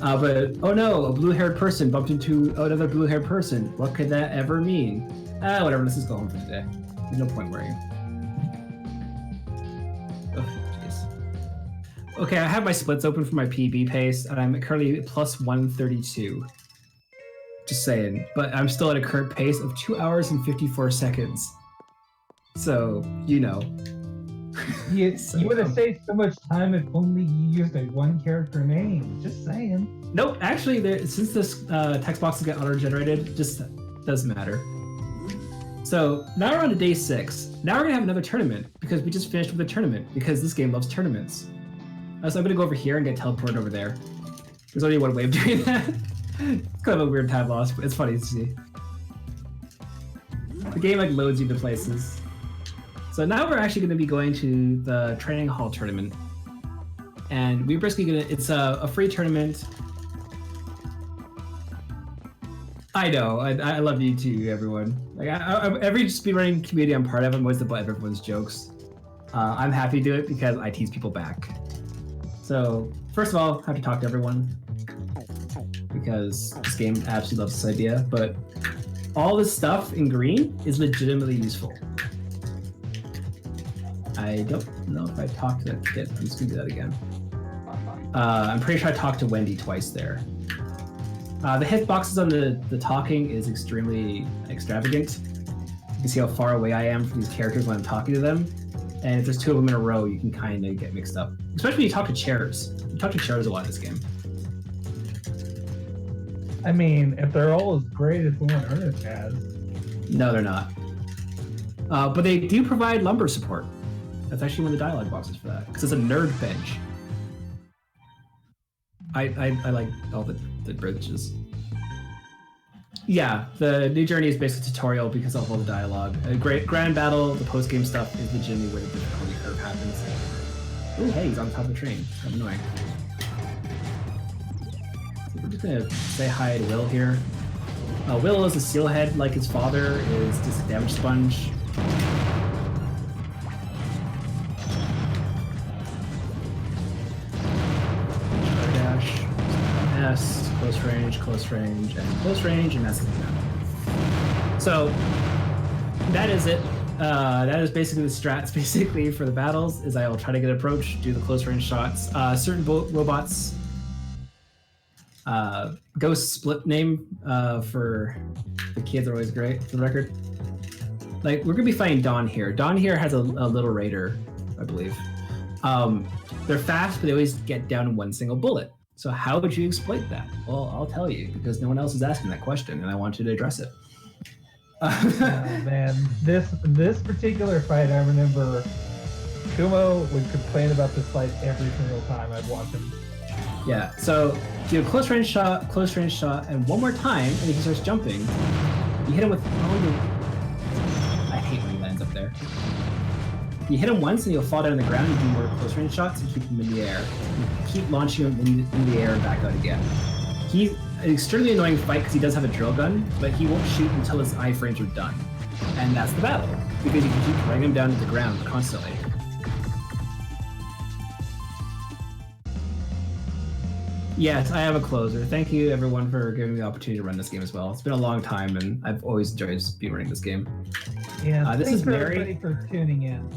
S1: But, oh no, a blue-haired person bumped into another blue-haired person. What could that ever mean? Whatever, let's just go home for today. There's no point worrying. Oh, jeez. Okay, I have my splits open for my PB pace, and I'm currently plus 132. Just saying, but I'm still at a current pace of 2 hours and 54 seconds. So, you know.
S3: You would have saved so much time if only you used a one character name. Just saying.
S1: Nope, actually, since this text boxes get auto-generated, it just doesn't matter. So now we're on to day 6. Now we're gonna have another tournament because we just finished with a tournament because this game loves tournaments. So I'm gonna go over here and get teleported over there. There's only one way of doing that. It's kind of a weird time loss, but it's funny to see. The game like loads you to places. So now we're actually going to be going to the training hall tournament, and we're basically it's a free tournament. I know, I love you too, everyone. Like every speedrunning community I'm part of, I'm always the butt of everyone's jokes. I'm happy to do it because I tease people back. So first of all, I have to talk to everyone because this game absolutely loves this idea, but all this stuff in green is legitimately useful. I don't know if I talked to that kid. I'm just gonna do that again. I'm pretty sure I talked to Wendy twice there. The hitboxes on the talking is extremely extravagant. You can see how far away I am from these characters when I'm talking to them. And if there's 2 of them in a row, you can kind of get mixed up. Especially when you talk to chairs. You talk to chairs a lot in this game.
S3: I mean, if they're all as great as the one Ernest has.
S1: No, they're not. But they do provide lumber support. That's actually one of the dialogue boxes for that, because it's a nerd bench. I like all the bridges. Yeah, the new journey is basically a tutorial because of all the dialogue. A great grand battle, the post-game stuff is legitimately where the difficulty curve happens. Ooh, hey, he's on top of the train. Kind of annoying. So we're just gonna say hi to Will here. Will is a steelhead like his father, is just a damage sponge. Dash, S, close range, and that's it. So that is it. That is basically the strats basically for the battles, is I will try to get approach, do the close range shots. Certain robots, Ghost split name for the kids are always great, for the record. Like, we're gonna be fighting Dawn here. Dawn here has a little raider, I believe. They're fast, but they always get down in one single bullet. So how would you exploit that? Well, I'll tell you, because no one else is asking that question, and I want you to address it.
S3: Oh, man, this particular fight, I remember Kumo would complain about this fight every single time I'd watch him.
S1: Yeah, so do a close range shot, and one more time, and he starts jumping. You hit him with all your... I hate when he lands up there. You hit him once, and he'll fall down on the ground. You do more close range shots and keep him in the air. You keep launching him in the air and back out again. He's an extremely annoying fight because he does have a drill gun, but he won't shoot until his iframes are done. And that's the battle, because you can keep dragging him down to the ground constantly. Yes, I have a closer. Thank you, everyone, for giving me the opportunity to run this game as well. It's been a long time, and I've always enjoyed speedrunning this game.
S3: Yeah,
S1: this
S3: thanks
S1: is
S3: for
S1: Mary.
S3: everybody for tuning in.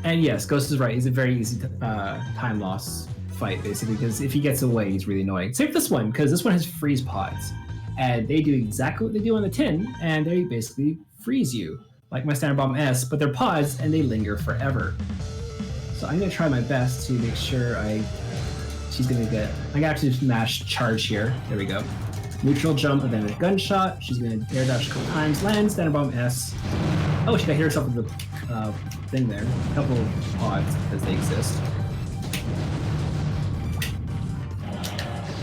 S1: And yes, Ghost is right. He's a very easy time loss fight, basically, because if he gets away, he's really annoying. Save this one, because this one has freeze pods. And they do exactly what they do on the tin, and they basically freeze you, like my Standard Bomb S, but they're pods, and they linger forever. So I'm going to try my best to make sure she's going to get... I'm going to have to mash charge here. There we go. Neutral jump and then a gunshot. She's going to air dash a couple times, land, Standard Bomb S. Oh, she got hit herself with the thing there. A couple of pods, because they exist.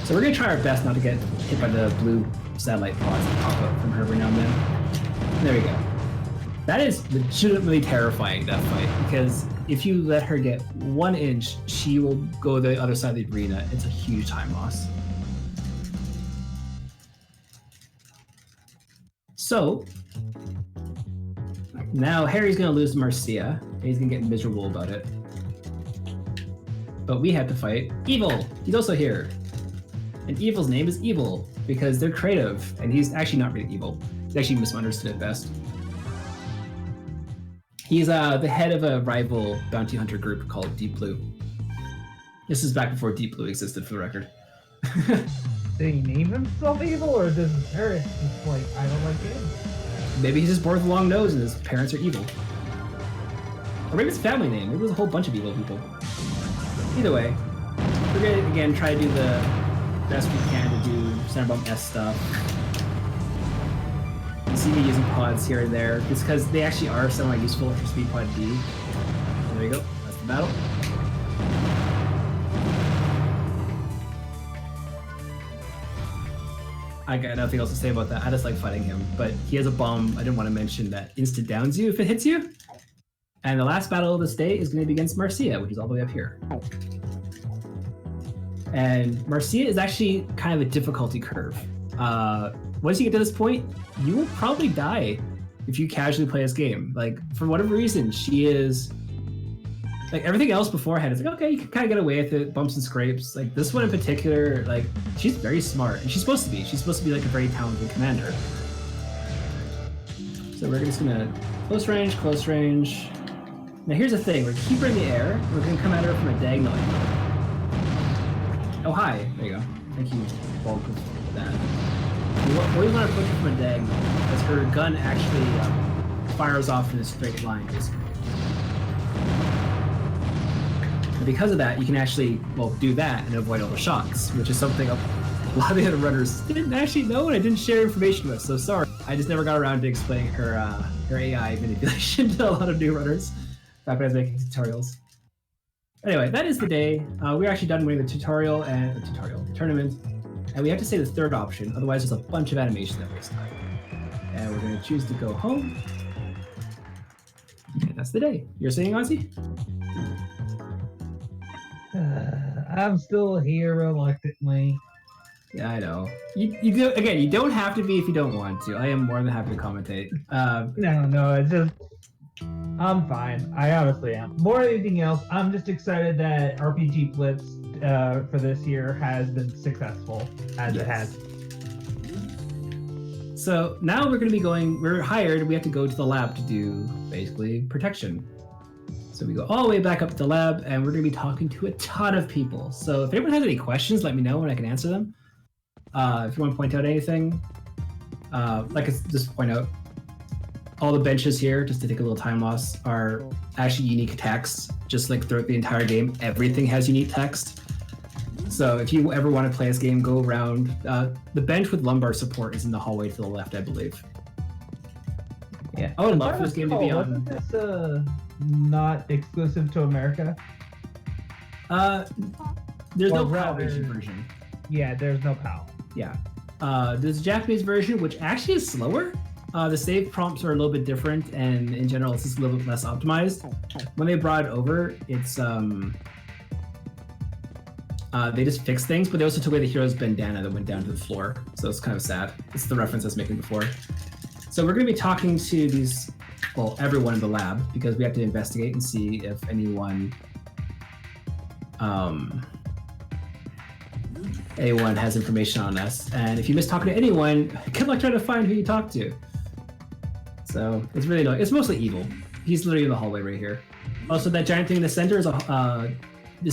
S1: So we're going to try our best not to get hit by the blue satellite pods that pop up from her every now and then. There we go. That is legitimately terrifying, that fight, because if you let her get 1 inch, she will go the other side of the arena. It's a huge time loss. So, now Harry's going to lose to Marcia, and he's going to get miserable about it. But we have to fight Evil. He's also here. And Evil's name is Evil, because they're creative, and he's actually not really evil. He's actually misunderstood at best. He's the head of a rival bounty hunter group called Deep Blue. This is back before Deep Blue existed, for the record.
S3: Did he name himself Evil, or does his parents just like, I don't like him?
S1: Maybe he's just born with a long nose and his parents are evil. Or maybe it's a family name. Maybe there's a whole bunch of evil people. Either way, we're gonna again try to do the best we can to do Standard Bomb S stuff. You see me using pods here and there, just because they actually are somewhat useful for Speed Pod D. There you go, that's the battle. I got nothing else to say about that. I just like fighting him, but he has a bomb I didn't want to mention that instant downs you if it hits you. And the last battle of this day is going to be against Marcia, which is all the way up here. And Marcia is actually kind of a difficulty curve. Once you get to this point, you will probably die if you casually play this game. Like, for whatever reason, she is... Like, everything else beforehand is like, okay, you can kind of get away with it, bumps and scrapes. Like, this one in particular, like, she's very smart, and she's supposed to be. She's supposed to be, like, a very talented commander. So we're just gonna close range. Now here's the thing, we're gonna keep her in the air, we're gonna come at her from a diagonal angle. Oh, hi, there you go. Thank you, Bulk, for that. We always want to approach her from a diagonal, because her gun actually fires off in a straight line, basically. And because of that, you can actually, well, do that and avoid all the shots, which is something A lot of the other runners didn't actually know, and I didn't share information with, so sorry. I just never got around to explaining her AI manipulation to a lot of new runners back when I was making tutorials. Anyway, that is the day. We're actually done winning the tournament, and we have to say the third option, otherwise there's a bunch of animation that wastes time. And we're going to choose to go home. And that's the day. You're saying, Ozzy?
S3: I'm still here reluctantly.
S1: Yeah, I know. You don't have to be if you don't want to. I am more than happy to commentate.
S3: No, it's just I'm fine. I honestly am. More than anything else, I'm just excited that RPG Blitz for this year has been successful as it has.
S1: So now we're going to be we're hired, we have to go to the lab to do, basically, protection. So we go all the way back up to the lab, and we're going to be talking to a ton of people. So if anyone has any questions, let me know and I can answer them. If you want to point out anything, just point out, all the benches here, just to take a little time loss, are actually unique text. Just like throughout the entire game, everything has unique text. So if you ever want to play this game, go around. The bench with lumbar support is in the hallway to the left, I believe.
S3: Yeah.
S1: I would love for this game to be on.
S3: Wasn't this not exclusive to America?
S1: There's no PAL version.
S3: Yeah, there's no PAL.
S1: Yeah. There's a Japanese version, which actually is slower. The save prompts are a little bit different, and in general, it's just a little bit less optimized. When they brought it over, it's they just fixed things, but they also took away the hero's bandana that went down to the floor. So it's kind of sad. It's the reference I was making before. So we're going to be talking to everyone in the lab, because we have to investigate and see if anyone has information on us. And if you miss talking to anyone, good luck trying to find who you talk to. So it's really annoying. It's mostly evil. He's literally in the hallway right here. Also, that giant thing in the center is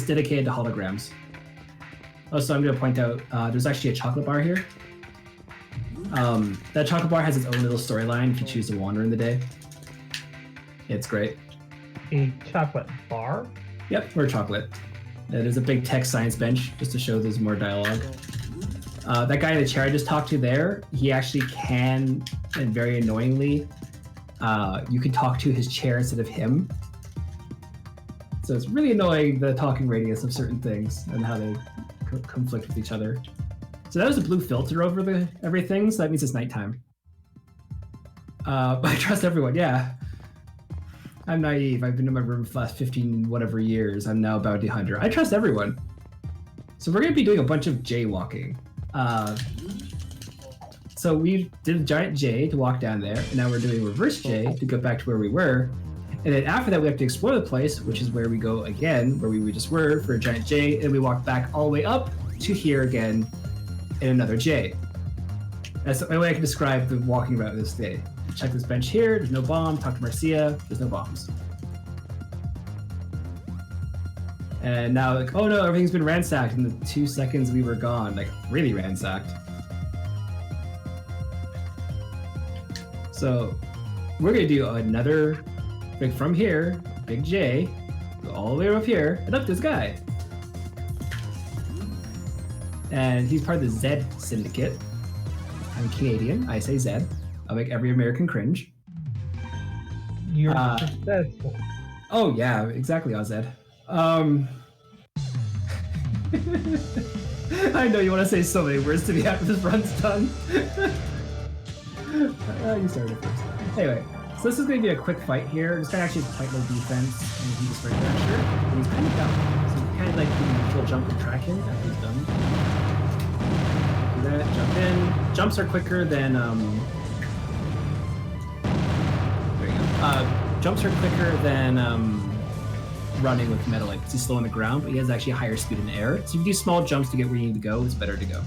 S1: dedicated to holograms. Also, I'm going to point out, there's actually a chocolate bar here. That chocolate bar has its own little storyline if you choose to wander in the day. It's great.
S3: A chocolate bar?
S1: Yep, or chocolate. There's a big tech science bench, just to show there's more dialogue. That guy in the chair I just talked to there, he actually can, and very annoyingly, you can talk to his chair instead of him. So it's really annoying, the talking radius of certain things and how they conflict with each other. So that was a blue filter over everything, so that means it's nighttime. I trust everyone, yeah. I'm naive. I've been in my room for the last 15 whatever years. I'm now a bounty hunter. I trust everyone. So we're going to be doing a bunch of jaywalking. So we did a giant J to walk down there, and now we're doing reverse J to go back to where we were. And then after that, we have to explore the place, which is where we go again, where we just were for a giant J, and we walk back all the way up to here again in another J. That's the only way I can describe the walking route of this day. Check this bench here, there's no bomb. Talk to Marcia, there's no bombs. And now, like, oh no, everything's been ransacked in the 2 seconds we were gone. Like, really ransacked. So, we're gonna do another, like, from here, big J, go all the way up here, and up this guy. And he's part of the Z Syndicate. I'm Canadian, I say Z. I'll make every American cringe.
S3: You're successful.
S1: Oh yeah, exactly, Oz. I know you want to say so many words to me after this run's done. You started first. Anyway, so this is going to be a quick fight here. This guy actually has quite low defense, and he just right pressure, and he's kind of down. So you kind of like do full jump and track him after he's done. Do that, jump in. Jumps are quicker than jumps are quicker than running with Metalite, because he's slow on the ground, but he has actually a higher speed in the air. So if you do small jumps to get where you need to go, it's better to go.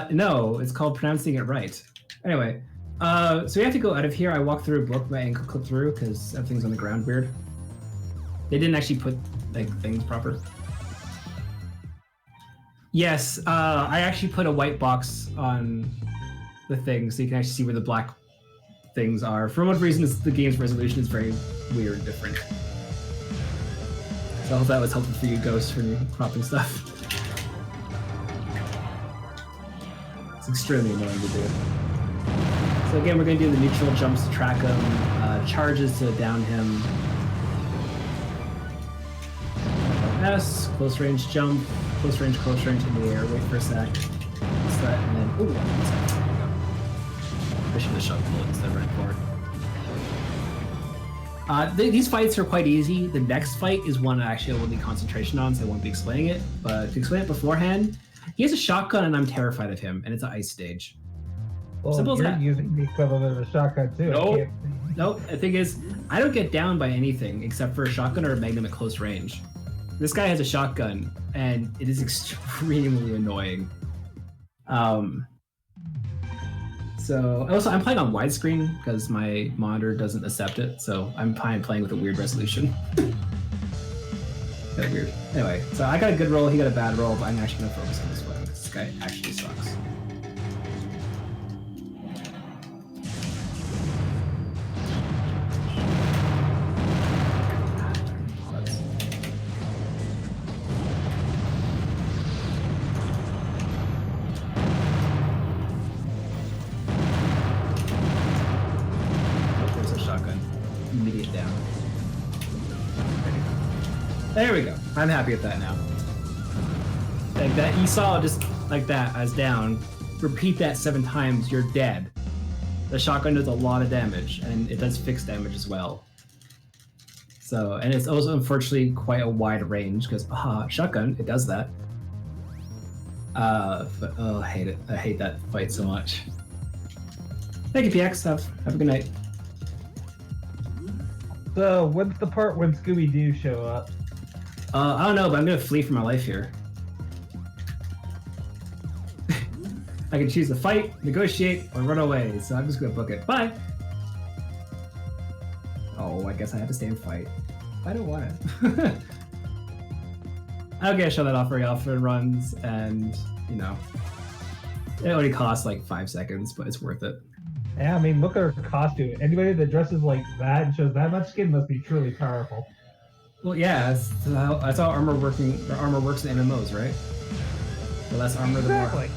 S1: No, it's called pronouncing it right. Anyway, so we have to go out of here. I walked through a book, my ankle clipped through, because everything's on the ground weird. They didn't actually put like things proper. Yes, I actually put a white box on the thing, so you can actually see where the black things are. For one reason, the game's resolution is very weird and different. So I hope that was helpful for you, Ghost, for cropping stuff. It's extremely annoying to do. So again, we're going to do the neutral jumps to track him, charges to down him. S, close range jump, close range in the air, wait for a sec. Set, and then, ooh, 1 sec. There we go. I should have shot the bullet instead of running forward. These fights are quite easy. The next fight is one I actually will need concentration on, so I won't be explaining it. But to explain it beforehand, he has a shotgun and I'm terrified of him, and it's an ice stage.
S3: Well,
S1: Simple as
S3: you're
S1: that.
S3: using the equivalent of a shotgun too.
S1: Nope. The thing is, I don't get down by anything except for a shotgun or a magnum at close range. This guy has a shotgun, and it is extremely annoying. So also, I'm playing on widescreen because my monitor doesn't accept it, so I'm playing with a weird resolution. Kind of weird. Anyway, so I got a good roll, he got a bad roll, but I'm actually going to focus on this one. This guy actually sucks. Immediate down. There we go. I'm happy with that now. Like that, you saw just like that as down. Repeat that 7 times, you're dead. The shotgun does a lot of damage, and it does fixed damage as well. So, and it's also unfortunately quite a wide range because shotgun, it does that. But oh, I hate it. I hate that fight so much. Thank you, PX. Have a good night.
S3: So, when's the part when Scooby-Doo show up?
S1: I don't know, but I'm gonna flee for my life here. I can choose to fight, negotiate, or run away, so I'm just gonna book it. Bye! Oh, I guess I have to stay and fight. I don't want it. Okay, I show that off very often runs, and, you know, it only costs like 5 seconds, but it's worth it.
S3: Yeah, I mean, look at her costume. Anybody that dresses like that and shows that much skin must be truly powerful.
S1: Well, yeah, that's how armor works in MMOs, right? The less armor, the more.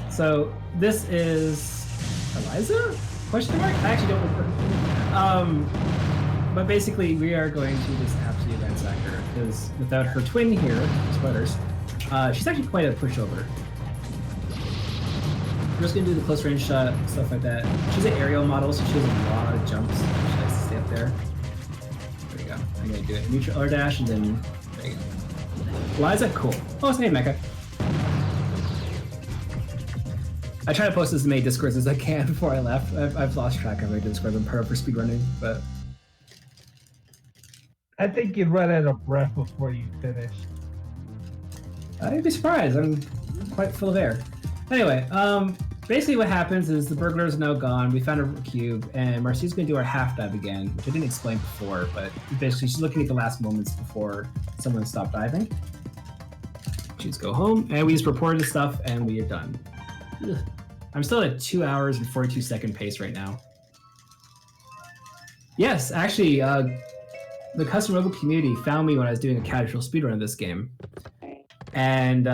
S1: So this is Eliza? Question mark? I actually don't remember. But basically, we are going to just absolutely ransack her because without her twin here, spoilers, she's actually quite a pushover. We're just gonna do the close range shot, stuff like that. She's an aerial model, so she has a lot of jumps. She likes to stay up there. There we go. I'm gonna do it neutral R dash, and then there you go. Eliza, cool. Oh, it's hey, Mecha. I try to post as many discords as I can before I left. I've lost track of my discords. I'm part of for speedrunning, but
S3: I think you'd run out of breath before you finish.
S1: I'd be surprised. I'm quite full of air. Anyway, basically what happens is the burglars are now gone. We found a cube, and Marcy's going to do our half dive again, which I didn't explain before, but basically she's looking at the last moments before someone stopped diving. Choose go home, and we just reported the stuff, and we are done. Ugh. I'm still at 2 hours and 42-second pace right now. Yes, actually, the custom Robo community found me when I was doing a casual speedrun of this game. And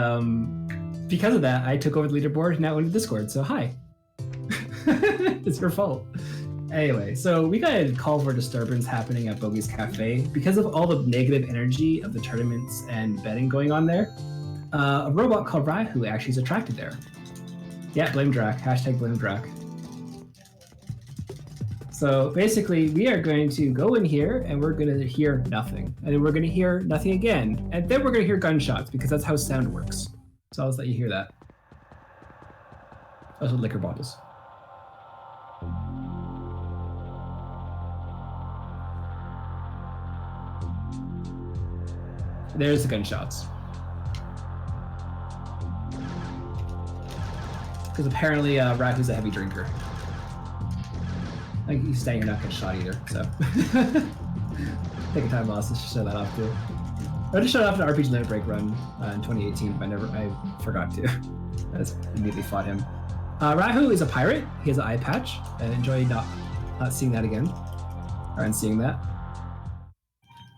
S1: because of that, I took over the leaderboard and now into Discord, so hi. It's your fault. Anyway, so we got a call for disturbance happening at Bogey's Cafe. Because of all the negative energy of the tournaments and betting going on there, a robot called Rahu actually is attracted there. Yeah, blame Drac. Hashtag blame Drac. So basically, we are going to go in here and we're going to hear nothing. And then we're going to hear nothing again. And then we're going to hear gunshots because that's how sound works. So I'll just let you hear that. Also liquor bottles. There's the gunshots. Because apparently Rahu's a heavy drinker. I think he's staying here not get shot either, so. Take a time loss to show that off too. I just showed off an RPG Limit Break run in 2018, but I forgot to. I just immediately fought him. Rahu is a pirate. He has an eye patch. I enjoy not seeing that again. Or seeing that.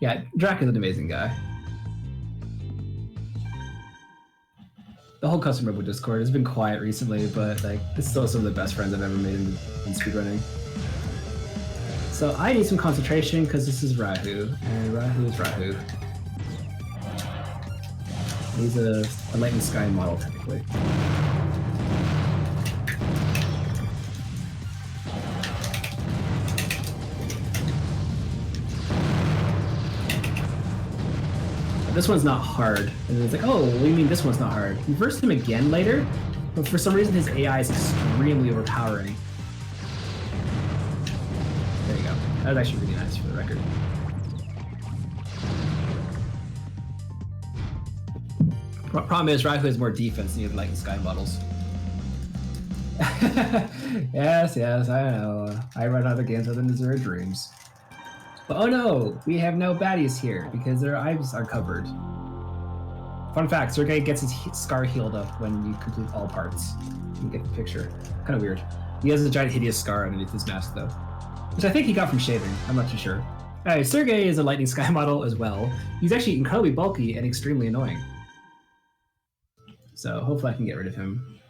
S1: Yeah, Drac is an amazing guy. The whole custom Robo Discord has been quiet recently, but like it's still some of the best friends I've ever made in speedrunning. So I need some concentration because this is Rahu, and Rahu is Rahu. He's a Lightning Sky model, technically. This one's not hard. And it's like, oh, what do you mean this one's not hard? You versed him again later, but for some reason his AI is extremely overpowering. There you go. That was actually really nice for the record. Problem is, Rahu has more defense than you have Lightning Sky models. Yes, I know. I run other games other than Zero Dreams. But oh no, we have no baddies here because their eyes are covered. Fun fact, Sergei gets his scar healed up when you complete all parts. You can get the picture. Kind of weird. He has a giant hideous scar underneath his mask though, which I think he got from shaving. I'm not too sure. Anyway, Sergei is a Lightning Sky model as well. He's actually incredibly bulky and extremely annoying. So hopefully I can get rid of him.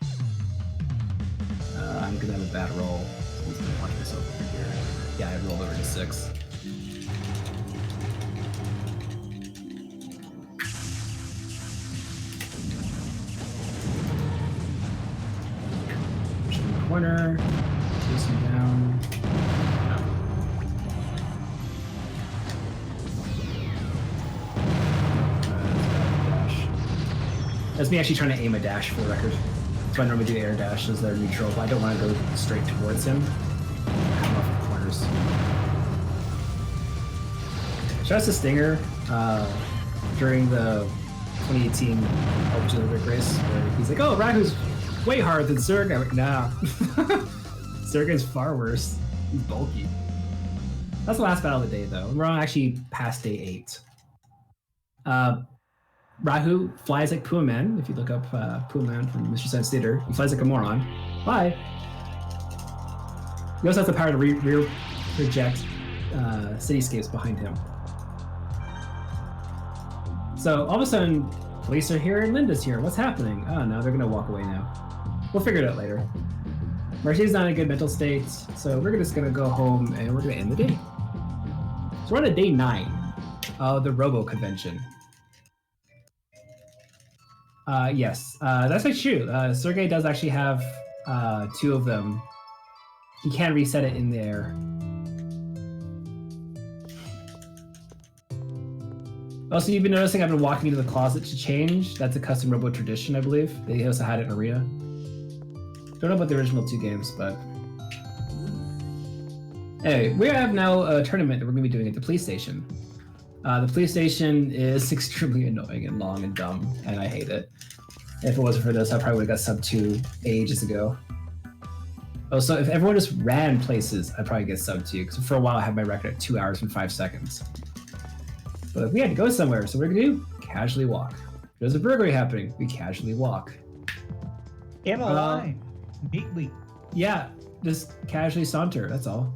S1: I'm gonna have a bad roll. I'm just gonna watch myself over here. Yeah, I rolled over to 6. Push him in the corner. Chase him down. That's me actually trying to aim a dash for the record. So I normally do air dashes that are neutral, but I don't want to go straight towards him. Come off the corners. Shout out to Stinger during the 2018 LPG Olympic race, where he's like, oh, Rahu's way harder than Zerg. I'm like, nah. Zerg is far worse. He's bulky. That's the last battle of the day, though. We're on actually past day 8. Rahu flies like Puaman. If you look up Puaman from Mr. Science Theater, he flies like a moron. Bye. He also has the power to rear project cityscapes behind him. So all of a sudden, police are here and Linda's here. What's happening? Oh no, they're gonna walk away now. We'll figure it out later. Marcy's not in a good mental state, so we're just gonna go home and we're gonna end the day. So we're on day 9 of the Robo convention. Yes, that's actually true. Sergei does actually have 2 of them. He can reset it in there. Also, you've been noticing I've been walking into the closet to change. That's a custom Robo tradition, I believe. They also had it in Arena. Don't know about the original 2 games, but... Anyway, we have now a tournament that we're going to be doing at the police station. The police station is extremely annoying and long and dumb, and I hate it. If it wasn't for this, I probably would have got sub 2 ages ago. Oh, so if everyone just ran places, I'd probably get sub 2, because for a while I had my record at 2 hours and 5 seconds. But if we had to go somewhere, so what we're gonna do? Casually walk. There's a burglary happening, we casually walk.
S3: In a line, neatly.
S1: Yeah, just casually saunter, that's all.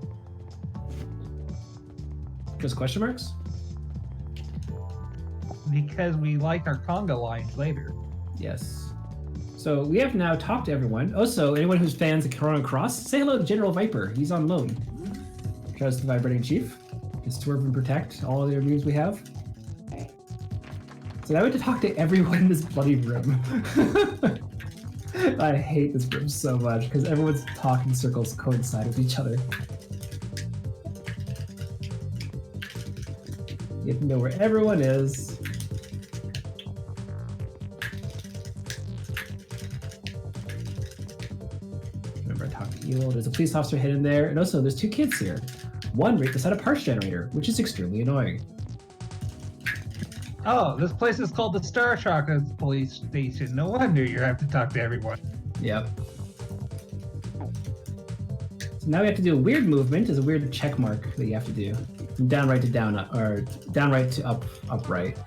S1: Just question marks?
S3: Because we like our conga lines later.
S1: Yes. So we have now talked to everyone. Also, anyone who's fans of Corona Cross, say hello to General Viper. He's on loan. Shout out to the Vibrating Chief. Just swerve and protect all the reviews we have. So now we have to talk to everyone in this bloody room. I hate this room so much because everyone's talking circles coincide with each other. You have to know where everyone is. Remember, I talked to Eel. There's a police officer hidden there, and also there's 2 kids here. One right beside a parts generator, which is extremely annoying.
S3: Oh, this place is called the Star Shocker Police Station. No wonder you have to talk to everyone.
S1: Yep. So now we have to do a weird movement. There's a weird check mark that you have to do. From down right to down up, or down right to up right.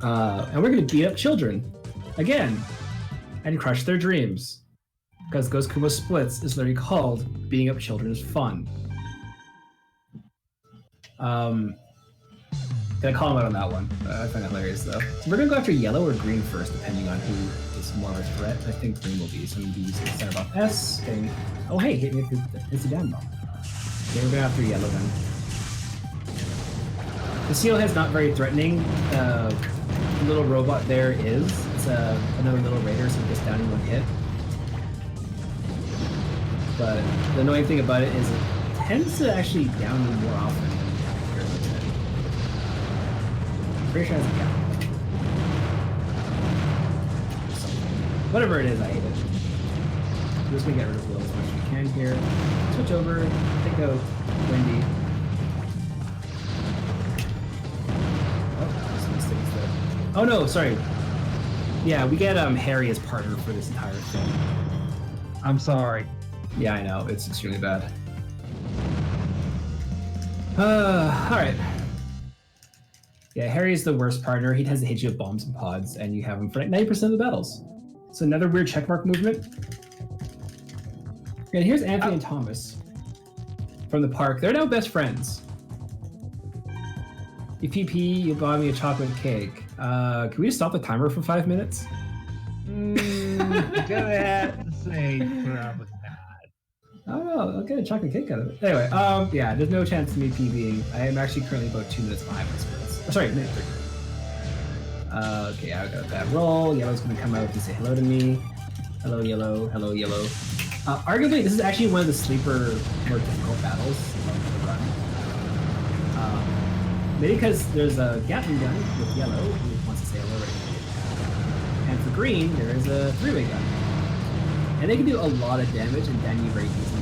S1: And we're gonna beat up children. Again. And crush their dreams. Because Ghost Kumo Splits is literally called Beating Up Children is Fun. Gonna call him out on that one. I find that hilarious though. So we're gonna go after yellow or green first, depending on who is more of a threat. I think green will be. So I'm gonna be using center buff S. Getting, oh hey, hit me with the down bomb. Okay, we're going after yellow then. The seal head's not very threatening. The little robot there is. It's another little raider, so it gets down in one hit. But the annoying thing about it is it tends to actually down you more often than pretty sure it has a count. Whatever it is, I hate it. I'm just gonna get rid of Will as much as we can here. Switch over, take out Wendy. Oh no, sorry. Yeah, we get Harry as partner for this entire thing.
S2: I'm sorry.
S1: Yeah, I know, it's extremely bad. Alright. Yeah, Harry's the worst partner. He tends to hit you with bombs and pods, and you have him for like 90% of the battles. So another weird checkmark movement. And here's Anthony and Thomas from the park. They're now best friends. You PP, you buy me a chocolate cake. Can we just stop the timer for 5 minutes?
S3: Gonna have to say probably not.
S1: Oh no, I'll get a chocolate cake out of it. Anyway, yeah, there's no chance of me PBing. I am actually currently about 2 minutes behind my sprints. Oh, sorry, minute 3. Okay, I got a bad roll. Yellow's gonna come out to say hello to me. Hello, yellow. Hello, yellow. Arguably, this is actually one of the sleeper, more difficult battles of the run. Maybe because there's a Gatling gun with yellow, who wants to say hello right now. And for green, there is a 3-way gun. And they can do a lot of damage and then you very easily.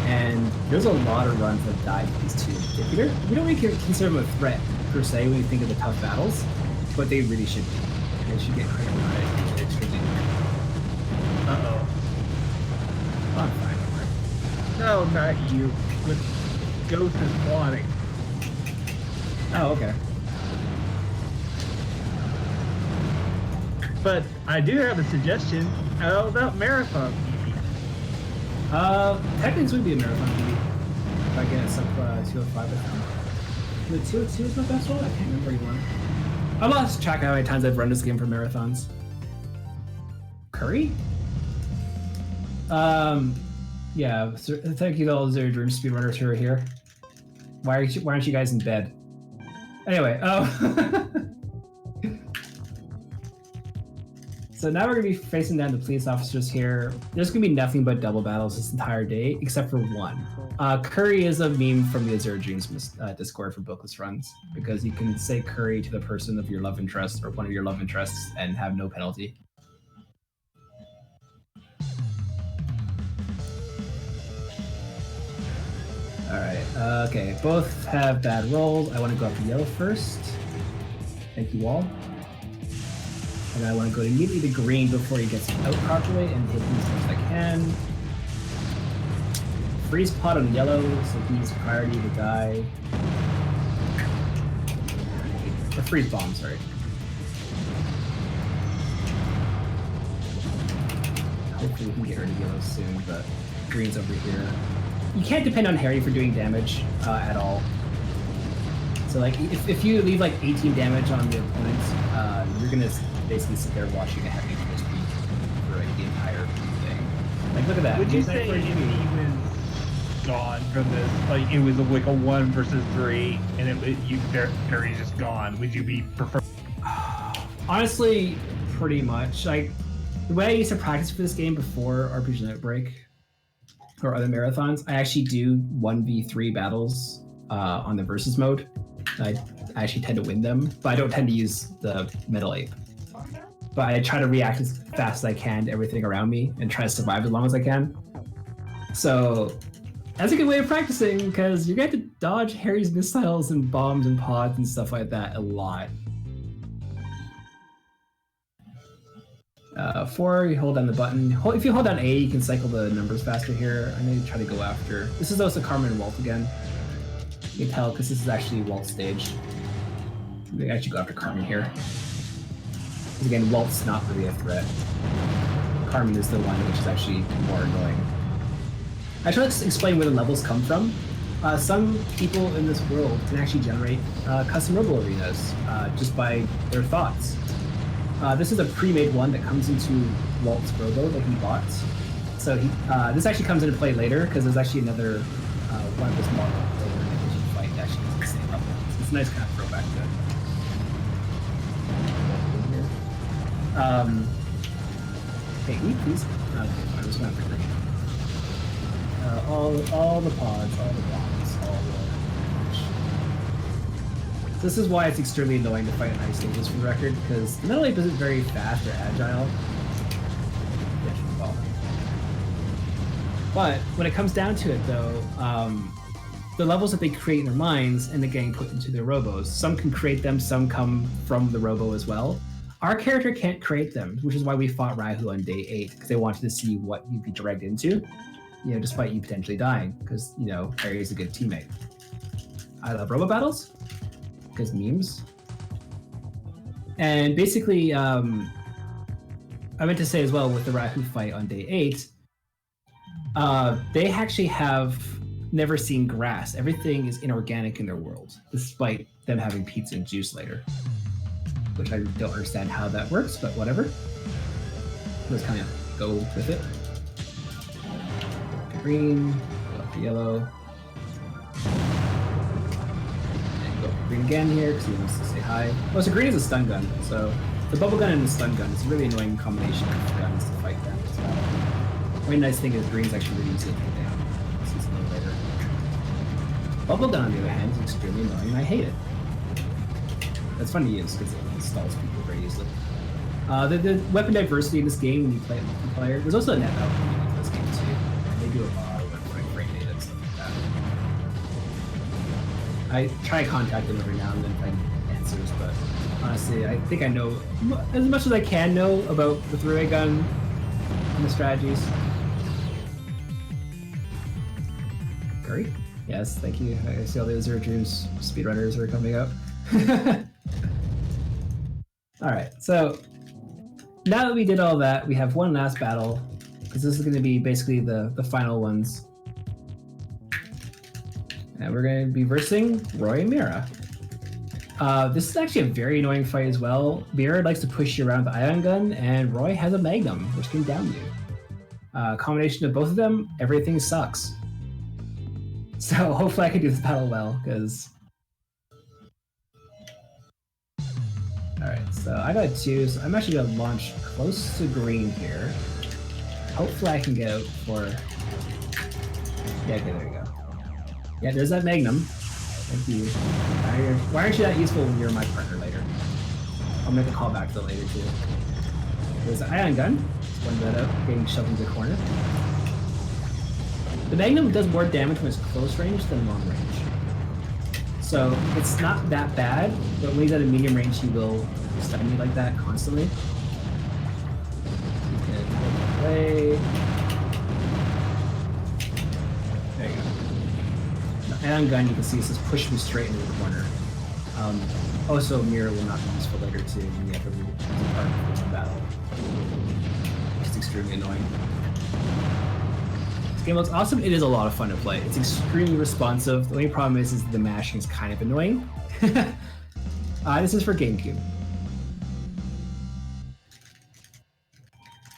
S1: And there's a lot of runs that die to these two in particular. We don't really consider them a threat per se when we think of the tough battles, but they really should be. They should get credit for it. They're extremely good. Uh-oh. I'm fine, don't worry.
S2: No, not you. With Ghost is spawning.
S1: Oh, okay.
S2: But I do have a suggestion. How about marathon TV?
S1: Technically this would be a marathon TV. If I get a sub 205 with them. The 202 is my best one? I can't remember anymore. I lost track of how many times I've run this game for marathons. Curry? Yeah, so thank you to all the Dream speedrunners who are here. Why aren't you guys in bed? Anyway, so now we're going to be facing down the police officers here. There's going to be nothing but double battles this entire day, except for one. Curry is a meme from the Azure Dreams Discord for bookless runs, because you can say curry to the person of your love interest or one of your love interests and have no penalty. Alright, okay, both have bad rolls. I want to go up to yellow first. Thank you all. And I want to go immediately to green before he gets out properly and hit him as much as I can. Freeze pot on yellow, so he's priority to die. Or freeze bomb, sorry. Hopefully we can get rid of yellow soon, but green's over here. You can't depend on Harry for doing damage at all. So like, if you leave like 18 damage on the opponent, you're gonna basically sit there watching a Harry just beat for like, the entire thing. Like, look at that.
S3: Would you say if he was gone from this, like it was like a 1 versus 3, and Harry's just gone? Would you be prefer?
S1: Honestly, pretty much. Like the way I used to practice for this game before RPG Outbreak or other marathons, I actually do 1v3 battles on the versus mode. I actually tend to win them, but I don't tend to use the metal ape. But I try to react as fast as I can to everything around me and try to survive as long as I can. So that's a good way of practicing, because you're going to have to dodge Harry's missiles and bombs and pods and stuff like that a lot. 4, you hold down the button. If you hold down A, you can cycle the numbers faster here. I'm going to try to go after. This is also Carmen and Walt again. You can tell because this is actually Walt's stage. I'm going to actually go after Carmen here. Because again, Walt's not really a threat. Carmen is the one which is actually more annoying. I try to explain where the levels come from. some people in this world can actually generate custom Robo arenas just by their thoughts. This is a pre-made one that comes into Walt's Robo that he bought. So this actually comes into play later because there's actually another one of his models later in the fight that actually is the same level. It's a nice kind of throwback to it. Hey, can you please? Okay, I was going to green. All the pods, all the bombs, all the. So this is why it's extremely annoying to fight on ice stages, for the record, because not only is it very fast or agile, but when it comes down to it, though, the levels that they create in their minds and they're getting put into their Robos, some can create them, some come from the Robo as well. Our character can't create them, which is why we fought Rahu on day 8, because they wanted to see what you'd be dragged into, you know, despite you potentially dying, because, you know, Harry's a good teammate. I love Robo battles, because memes. And basically, I meant to say as well, with the Rahu fight on day 8, they actually have never seen grass. Everything is inorganic in their world, despite them having pizza and juice later. Which I don't understand how that works, but whatever. Let's kind of go with it. Go green, go up to yellow. And go up to green again here, because he wants to say hi. Oh, so green is a stun gun, so the bubble gun and the stun gun is a really annoying combination of guns to fight them as well. The really nice thing is green's actually really easy to take down. This is a little later. Bubble gun, on the other hand, is extremely annoying, and I hate it. That's fun to use because it installs people very easily. The weapon diversity in this game when you play it multiplayer, there's also a net out community for this game too. And they do a lot of work for frame data and stuff like that. I try to contact them every now and then to find answers, but honestly, I think I know as much as I can know about the three-way gun and the strategies. Curry? Yes, thank you. I see all the Azure Dreams speedrunners are coming up. Alright, so now that we did all that, we have one last battle, because this is going to be basically the final ones. And we're going to be versing Roy and Mira. This is actually a very annoying fight as well. Mira likes to push you around with the ion gun, and Roy has a magnum, which can down you. Combination of both of them, everything sucks. So hopefully I can do this battle well, because... Alright, so I got 2, so I'm actually going to launch close to green here. Hopefully I can get out for... Yeah, okay, there we go. Yeah, there's that magnum. Thank you. Why aren't you that useful when you're my partner later? I'll make a call back to that later too. There's an ion gun. Just one that out, getting shoved into the corner. The magnum does more damage when it's close range than long range. So it's not that bad, but when he's at a medium range, he will stun you like that constantly. You can play. There you go. The ion gun, you can see, it says push me straight into the corner. Also, Mira will not be useful later too when you have a part of the battle. It's extremely annoying. This game looks awesome. It is a lot of fun to play. It's extremely responsive. The only problem is the mashing is kind of annoying. This is for GameCube.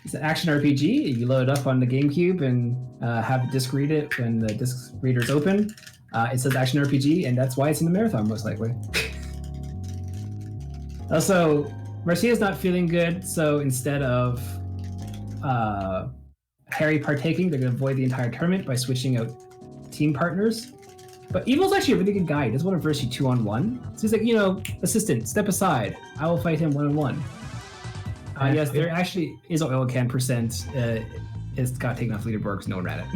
S1: It's an action RPG. You load it up on the GameCube and have the disc read it when the disc reader is open. It says action RPG, and that's why it's in the marathon, most likely. Also, Marcia's not feeling good, so instead of Harry partaking, they're going to avoid the entire tournament by switching out team partners. But Evil's actually a really good guy. He doesn't want to verse you 2-on-1. So he's like, you know, assistant, step aside. I will fight him 1-on-1. Yes, there actually is an oil can percent. It's got taken off leaderboard because no one ran it.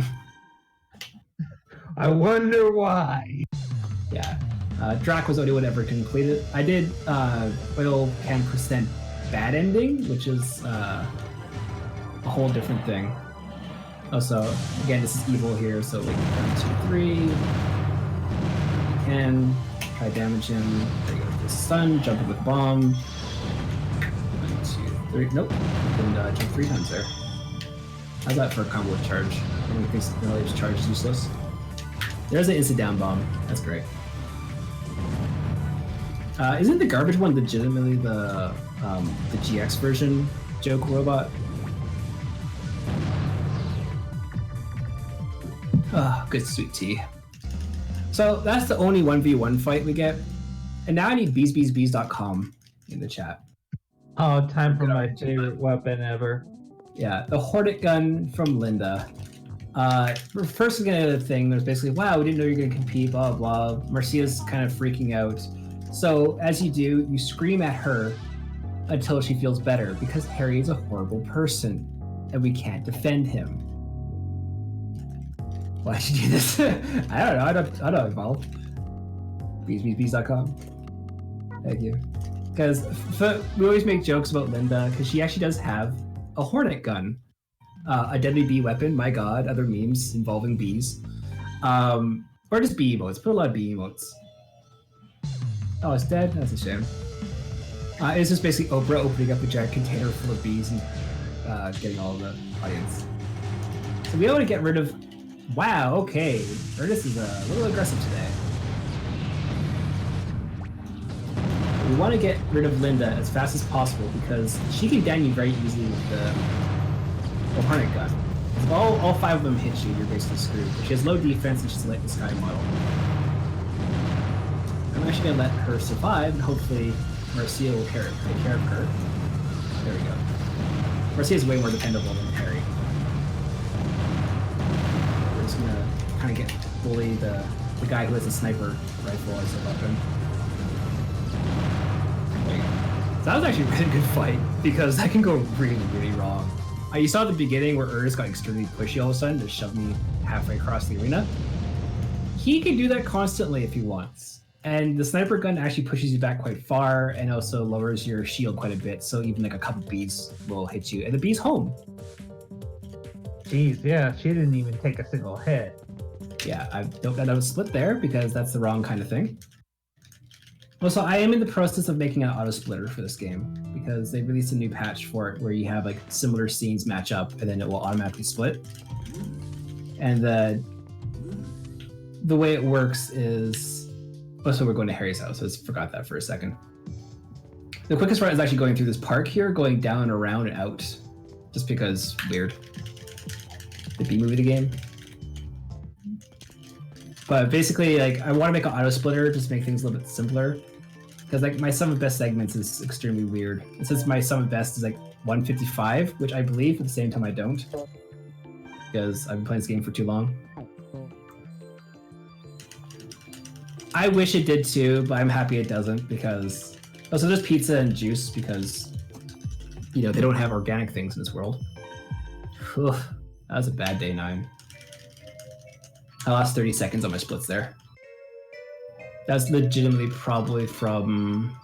S3: I wonder why.
S1: Yeah. Drac was the only one ever to complete it. I did oil can percent bad ending, which is a whole different thing. Also, again, this is Evil here, so like 1, 2, 3. You can try damage him. There you go. The stun, jump in with bomb. 1, 2, 3. Nope. You can jump 3 times there. How's that for a combo with charge? I don't think really just charge is useless. There's an instant down bomb. That's great. Isn't the garbage one legitimately the GX version joke robot? Ah, good sweet tea. So that's the only 1v1 fight we get. And now I need beesbeesbees.com in the chat.
S3: Oh, time for my favorite weapon ever.
S1: Yeah, the Hornet gun from Linda. First thing, there's basically, wow, we didn't know you were going to compete, blah, blah, blah. Marcia's kind of freaking out. So as you do, you scream at her until she feels better, because Harry is a horrible person, and we can't defend him. Why'd you do this? I don't know, I don't evolve. Beesbeesbees.com. Thank you. Because we always make jokes about Linda, because she actually does have a Hornet gun. A deadly bee weapon, my god, other memes involving bees. Or just bee emotes, put a lot of bee emotes. Oh, it's dead? That's a shame. It's just basically Oprah opening up a giant container full of bees and getting all of the audience. So we want to get rid of... Wow, okay. Ernest is a little aggressive today. We want to get rid of Linda as fast as possible because she can down you very easily with the Hornet gun. If all 5 of them hit you, you're basically screwed. She has low defense and she's like the Sky model. I'm actually going to let her survive and hopefully Marcia will take care of her. There we go. Marcia is way more dependable than Harry. We're just going to kind of bully the guy who has a sniper rifle as a weapon. There you go. So that was actually a really good fight because that can go really, really wrong. You saw at the beginning where Ernest got extremely pushy all of a sudden to shove me halfway across the arena. He can do that constantly if he wants. And the sniper gun actually pushes you back quite far and also lowers your shield quite a bit, so even like a couple bees will hit you. And the bee's home.
S3: Jeez, yeah, she didn't even take a single hit.
S1: Yeah, I don't split there because that's the wrong kind of thing. Also, I am in the process of making an auto splitter for this game because they released a new patch for it where you have like similar scenes match up and then it will automatically split. And the way it works is, so we're going to Harry's house. I just forgot that for a second. The quickest route is actually going through this park here, going down, around, and out, just because weird. The B movie, the game. But basically, like, I want to make an auto splitter just to make things a little bit simpler. Because like my sum of best segments is extremely weird. And since my sum of best is like 155, which I believe at the same time I don't. Because I've been playing this game for too long. I wish it did too, but I'm happy it doesn't because... Also, there's pizza and juice because, you know, they don't have organic things in this world. Whew, that was a bad day 9. I lost 30 seconds on my splits there. That's legitimately probably from...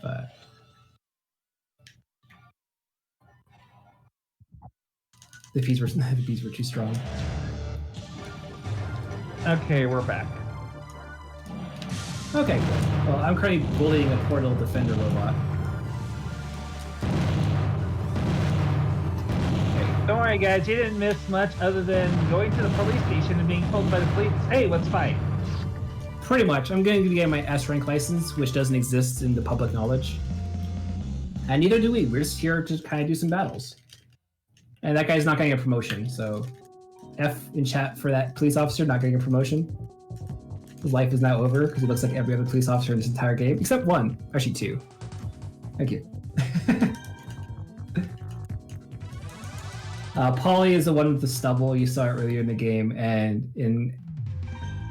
S1: But the bees were too strong.
S3: Okay, we're back.
S1: Okay, good. Well, I'm currently bullying a poor little defender robot.
S3: Don't worry, guys. You didn't miss much other than going to the police station and being told by the police, "Hey, let's fight."
S1: Pretty much. I'm going to be getting my S rank license, which doesn't exist in the public knowledge. And neither do we. We're just here to kind of do some battles. And that guy's not getting a promotion, so F in chat for that police officer not getting a promotion. His life is now over because he looks like every other police officer in this entire game, except 1. Actually 2. Thank you. Polly is the one with the stubble. You saw it earlier in the game, and in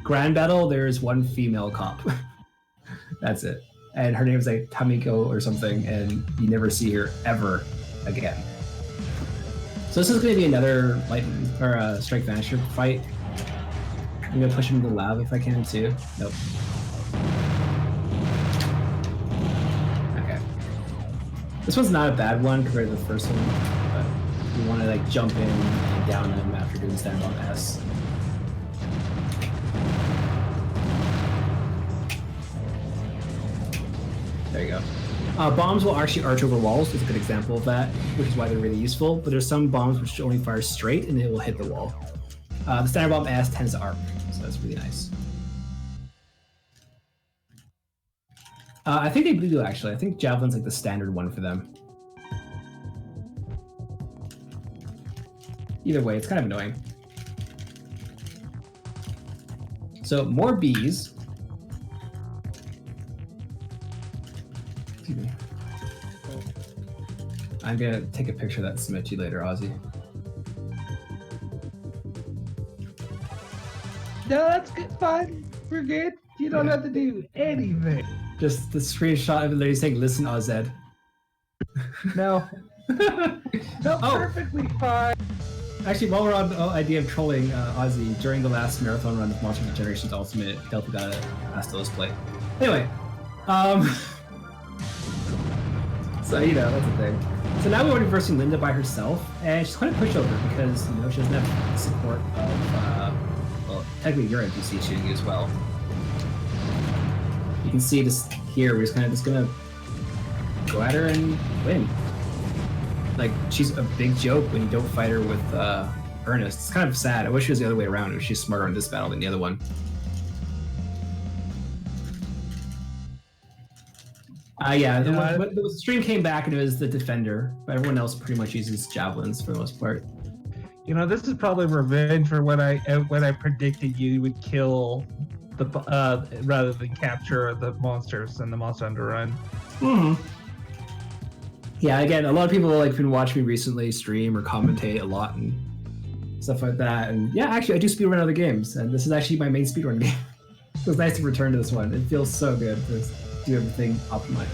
S1: Grand Battle, there's one female cop. That's it. And her name is like Tamiko or something, and you never see her ever again. So this is going to be another lightning or strike vanisher fight. I'm going to push him into the lab if I can too. Nope. Okay. This one's not a bad one compared to the first one, but you want to like jump in and down him after doing stand on S. There you go. Bombs will actually arch over walls. It's a good example of that, which is why they're really useful. But there's some bombs which only fire straight and it will hit the wall. The standard bomb S tends to arc, so that's really nice. I think they do actually. I think Javelin's like the standard one for them. Either way, it's kind of annoying. So more bees. Excuse me. I'm gonna take a picture of that and submit to you later, Ozzy.
S3: No, that's good. Fine. We're good. You don't have to do anything.
S1: Just the screenshot of it lady saying, "Listen, Ozed."
S3: No. No, perfectly fine.
S1: Actually, while we're on the idea of trolling Ozzy, during the last marathon run of Monster Generations Ultimate, Delta got a Astos plate. Anyway, so you know that's the thing. So now we're versing Linda by herself, and she's kind of pushover because you know she doesn't have support of well, technically your NPC shooting you as well. You can see this here. We're just gonna go at her and win. Like, she's a big joke when you don't fight her with Ernest. It's kind of sad. I wish it was the other way around. She's smarter in this battle than the other one. Yeah, the stream came back and it was the Defender, but everyone else pretty much uses Javelins for the most part.
S2: You know, this is probably revenge for when I predicted you would kill the rather than capture the monsters in the Monster Hunter run.
S1: Mm-hmm. Yeah, again, a lot of people like been watching me recently stream or commentate a lot and stuff like that. And yeah, actually, I do speedrun other games, and this is actually my main speedrun game. It was nice to return to this one. It feels so good to do everything optimized.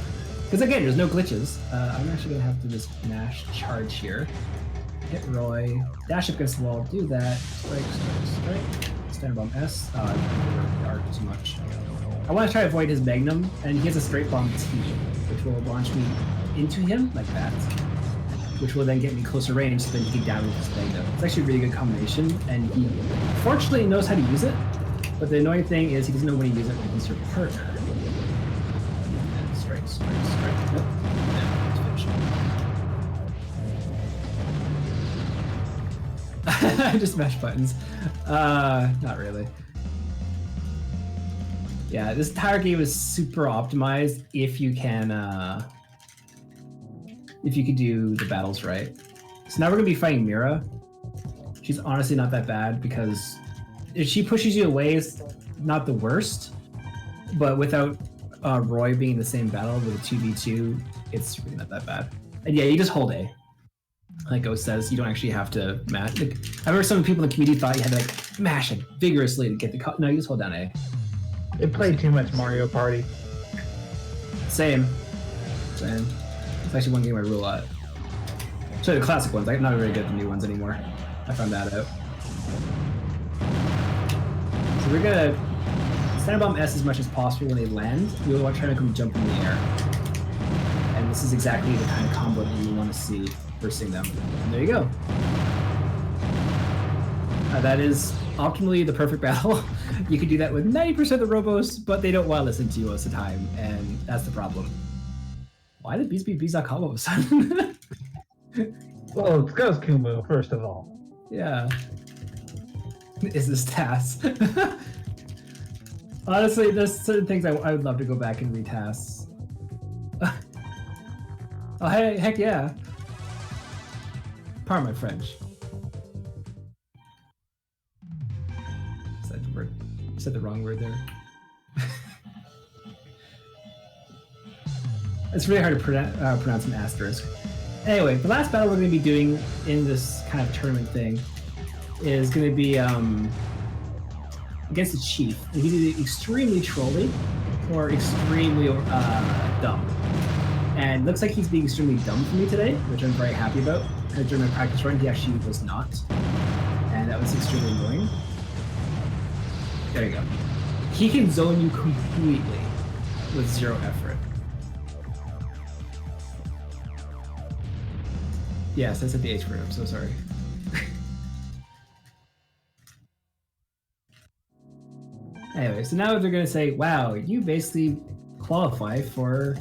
S1: Because again, there's no glitches. I'm actually gonna have to just mash charge here. Hit Roy, dash up against the wall, do that. Strike, strike, strike. Standard bomb S. I don't the arc too much. I want to try to avoid his Magnum, and he has a straight bomb T, which will launch me into him like that, which will then get me closer range so then he can down with his Magnum. It's actually a really good combination, and he fortunately knows how to use it, but the annoying thing is he doesn't know when to use it when he's your partner. Strike, strike, strike. Nope. I just mash buttons. Not really. Yeah, this entire game is super optimized if you can do the battles right. So now we're gonna be fighting Mira. She's honestly not that bad because if she pushes you away, it's not the worst. But without Roy being in the same battle with a 2v2, it's really not that bad. And yeah, you just hold A. Like Ghost says, you don't actually have to mash. Like, I remember some people in the community thought you had to like mash it vigorously to get the cut. No, you just hold down A.
S3: It played too much Mario Party.
S1: Same. It's actually one game I rule out. So the classic ones. I'm not very good at the new ones anymore. I found that out. So we're gonna standard bomb S as much as possible when they land. We want to try to come jump in the air. And this is exactly the kind of combo that you want to see bursting them. And there you go. That is optimally the perfect battle. You can do that with 90% of the Robos, but they don't want to listen to you most of the time, and that's the problem. Why did bees be bees.com all of a sudden?
S3: Well, it's because Kumu, first of all.
S1: Yeah. Is this tasks? Honestly, there's certain things I would love to go back and retasks. Oh, hey, heck yeah. Pardon my French. Said the wrong word there. It's really hard to pronounce an asterisk. Anyway, the last battle we're going to be doing in this kind of tournament thing is going to be against the chief. And he's either extremely trolly or extremely dumb. And looks like he's being extremely dumb for me today, which I'm very happy about. During my practice run, he actually was not. And that was extremely annoying. There you go. He can zone you completely with 0 effort. Yes, that's at the H word. I'm so sorry. Anyway, so now they're going to say, wow, you basically qualify for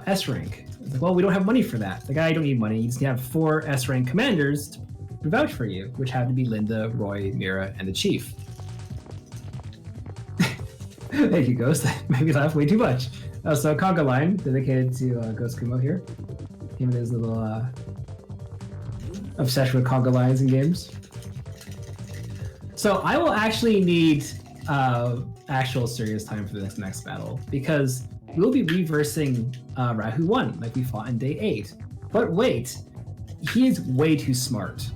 S1: S rank. It's like, well, we don't have money for that. Like, I don't need money. You just have 4 S rank commanders to vouch for you, which have to be Linda, Roy, Mira, and the chief. Thank you, Ghost. That made me laugh way too much. So Conga Line, dedicated to Ghost Kumo here. Him and his little obsession with Conga Lines in games. So I will actually need actual serious time for this next battle, because we'll be reversing Rahu 1 like we fought in day 8. But wait, he is way too smart.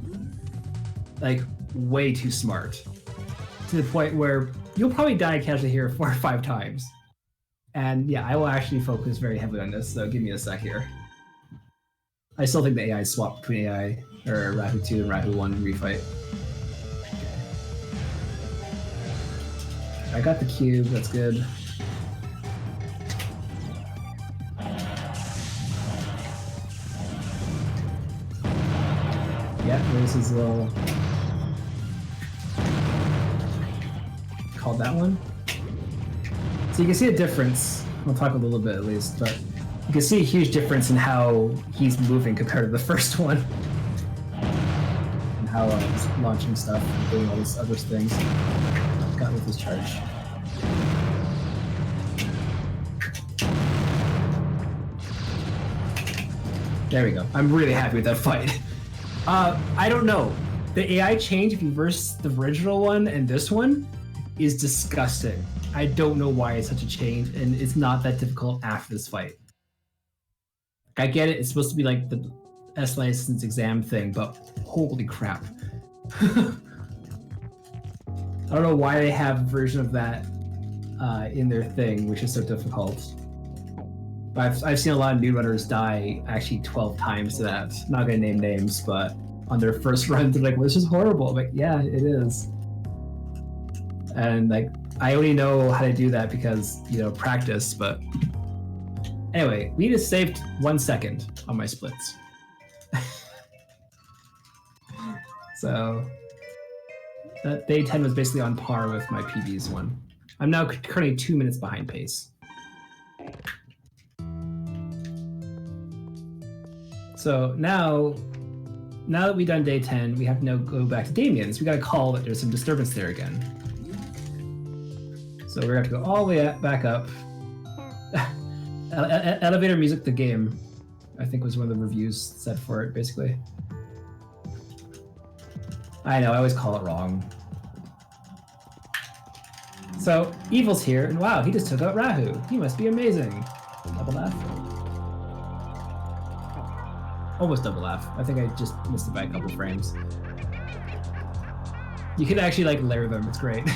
S1: Like, way too smart. To the point where you'll probably die casually here 4 or 5 times. And yeah, I will actually focus very heavily on this, so give me a sec here. I still think the AI swap between AI, or Rahu 2 and Rahu 1 refight. I got the cube, that's good. Yeah, there's his little... Called that one. So you can see a difference. I'll talk a little bit at least, but you can see a huge difference in how he's moving compared to the first one. And how he's launching stuff and doing all these other things. Got with his charge. There we go. I'm really happy with that fight. I don't know. The AI change, if you verse the original one and this one, is disgusting. I don't know why it's such a change, and it's not that difficult after this fight. I get it, it's supposed to be like the S license exam thing, but holy crap. I don't know why they have a version of that in their thing, which is so difficult. But I've seen a lot of new runners die actually 12 times to that. Not gonna name names, but on their first run, they're like, well, this is horrible. I'm like, yeah, it is. And like, I only know how to do that because, you know, practice, but anyway, we just saved 1 second on my splits. So that day 10 was basically on par with my PB's one. I'm now currently 2 minutes behind pace. So now that we've done day 10, we have to now go back to Damien's. We got a call that there's some disturbance there again. So we're going to go all the way back up. Elevator music, the game, I think was one of the reviews said for it, basically. I know, I always call it wrong. So, Evil's here, and wow, he just took out Rahu. He must be amazing. Double laugh. Almost double laugh. I think I just missed it by a couple frames. You can actually like layer them, it's great.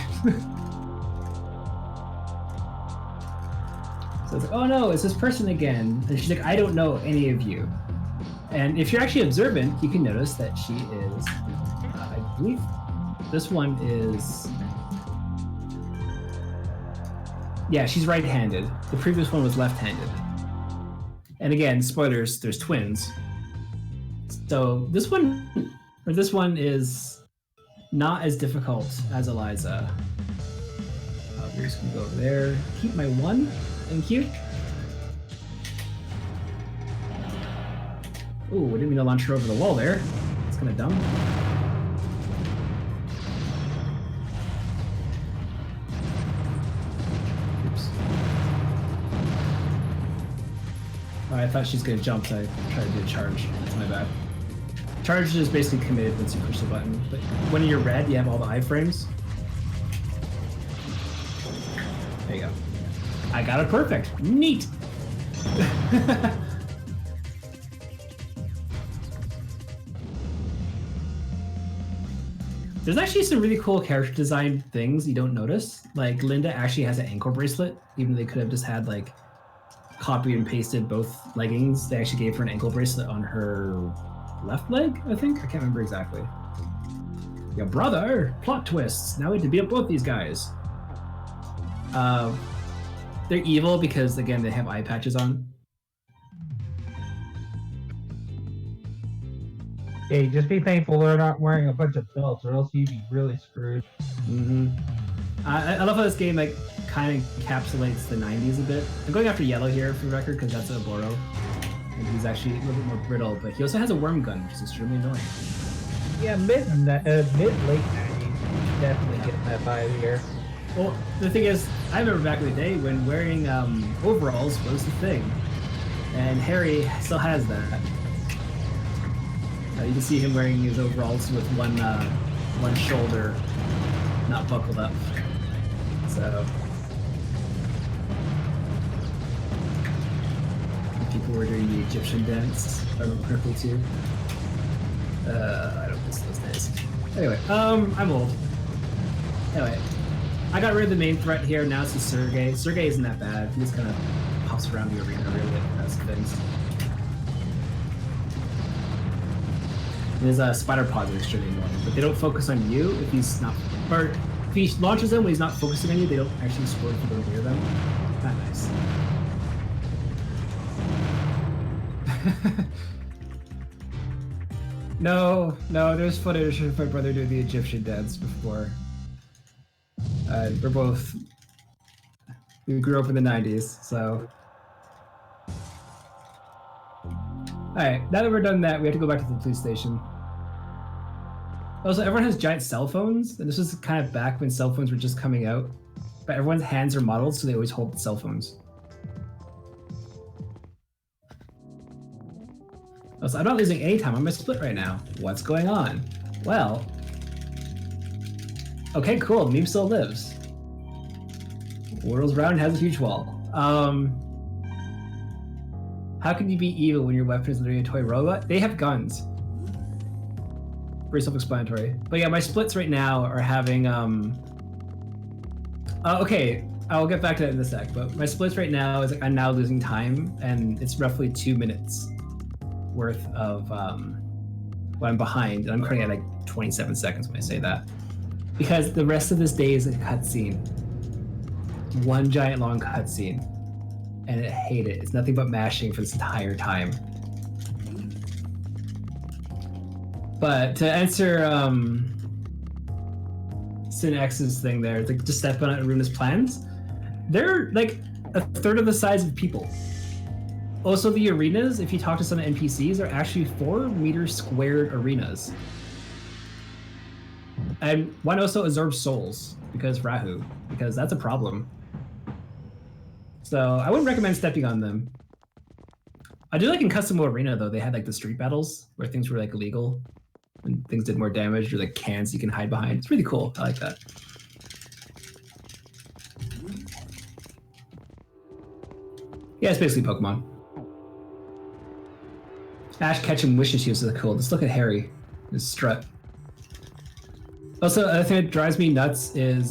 S1: So it's like, oh no, it's this person again. And she's like, I don't know any of you. And if you're actually observant, you can notice that she is, I believe this one is, yeah, she's right-handed. The previous one was left-handed. And again, spoilers, there's twins. So this one is not as difficult as Eliza. We're just gonna go over there. Keep my 1. Thank you. Ooh, I didn't mean to launch her over the wall there. It's kind of dumb. Oops. Oh, I thought she's gonna jump, so I tried to do a charge. That's my bad. Charge is basically committed once you push the button. But when you're red, you have all the iframes. There you go. I got it perfect. Neat. There's actually some really cool character design things you don't notice. Like Linda actually has an ankle bracelet, even though they could have just had like copied and pasted both leggings. They actually gave her an ankle bracelet on her left leg, I think. I can't remember exactly. Your brother, plot twists. Now we have to beat up both these guys. They're evil because again they have eye patches on.
S3: Hey, just be thankful they're not wearing a bunch of belts, or else you'd be really screwed.
S1: Mm-hmm. I love how this game like kind of encapsulates the 90s a bit. I'm going after Yellow here for the record because that's a Boro. And he's actually a little bit more brittle, but he also has a worm gun, which is extremely annoying.
S3: Yeah, mid late 90s, definitely getting that vibe here.
S1: Well, the thing is, I remember back in the day when wearing overalls was the thing. And Harry still has that. You can see him wearing his overalls with one shoulder not buckled up. So people were doing the Egyptian dance, if I remember correctly too. I don't miss those days. Anyway, I'm old. Anyway, I got rid of the main threat here. Now it's the Sergey. Sergey isn't that bad. He just kind of pops around the arena really and does things. His spider pods are extremely annoying, but they don't focus on you if he's not. Or if he launches them when he's not focusing on you, they don't actually explode if you go near them. Not nice. No, there's footage of my brother doing the Egyptian dance before. We grew up in the 90s, so. Alright, now that we're done that, we have to go back to the police station. Also, everyone has giant cell phones, and this was kind of back when cell phones were just coming out. But everyone's hands are modeled, so they always hold the cell phones. Also, I'm not losing any time on my split right now. What's going on? Well... Okay, cool, Meme still lives. Whirls around and has a huge wall. How can you be evil when your weapon is literally a toy robot? They have guns. Pretty self-explanatory. But yeah, my splits right now are having okay, I'll get back to that in a sec, but my splits right now is like I'm now losing time, and it's roughly 2 minutes worth of what I'm behind, and I'm currently at like 27 seconds when I say that. Because the rest of this day is a cutscene. One giant long cutscene. And I hate it. It's nothing but mashing for this entire time. But to answer Synx's thing there, like just step on Aruna's plans, they're like a third of the size of people. Also, the arenas, if you talk to some NPCs, are actually 4-meter squared arenas. And one also absorbs souls, because Rahu, because that's a problem. So I wouldn't recommend stepping on them. I do like in Custom Arena though, they had like the street battles where things were like illegal and things did more damage, or like cans you can hide behind. It's really cool. I like that. Yeah, it's basically Pokemon. Ash Ketchum wishes he was so cool. Just look at Harry, his strut. Also, another thing that drives me nuts is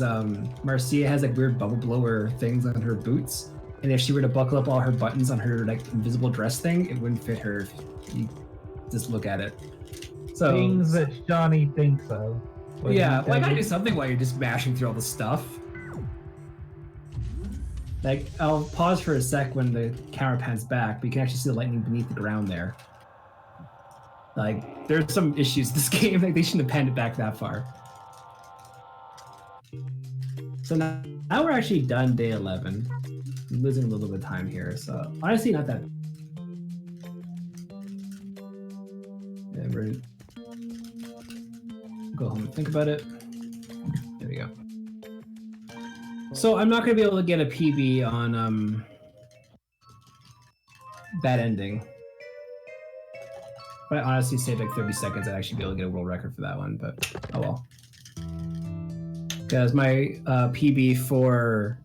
S1: Marcia has like weird bubble blower things on her boots. And if she were to buckle up all her buttons on her like invisible dress thing, it wouldn't fit her if you just look at it. So
S3: things that Shauny thinks of.
S1: Yeah, well, I gotta do something while you're just mashing through all the stuff. Like, I'll pause for a sec when the camera pans back, but you can actually see the lightning beneath the ground there. Like, there's some issues with this game, like they shouldn't have panned it back that far. So now we're actually done day 11. I'm losing a little bit of time here, so honestly not that. Yeah, we're go home and think about it. There we go. So I'm not gonna be able to get a PB on Bad Ending. But I honestly saved like 30 seconds, I'd actually be able to get a world record for that one, but oh well. Because my PB for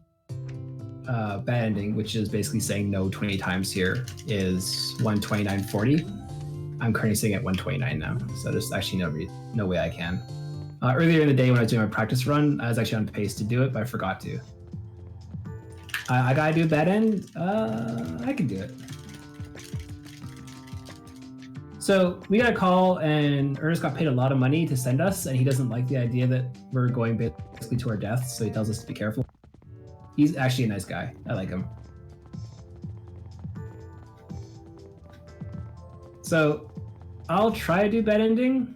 S1: Bad Ending, which is basically saying no 20 times here, is 129.40. I'm currently sitting at 129 now, so there's actually no way I can. Earlier in the day when I was doing my practice run, I was actually on pace to do it, but I forgot to. I gotta do bad end. I can do it. So we got a call, and Ernest got paid a lot of money to send us, and he doesn't like the idea that we're going basically to our deaths, so he tells us to be careful. He's actually a nice guy. I like him. So I'll try to do bad ending.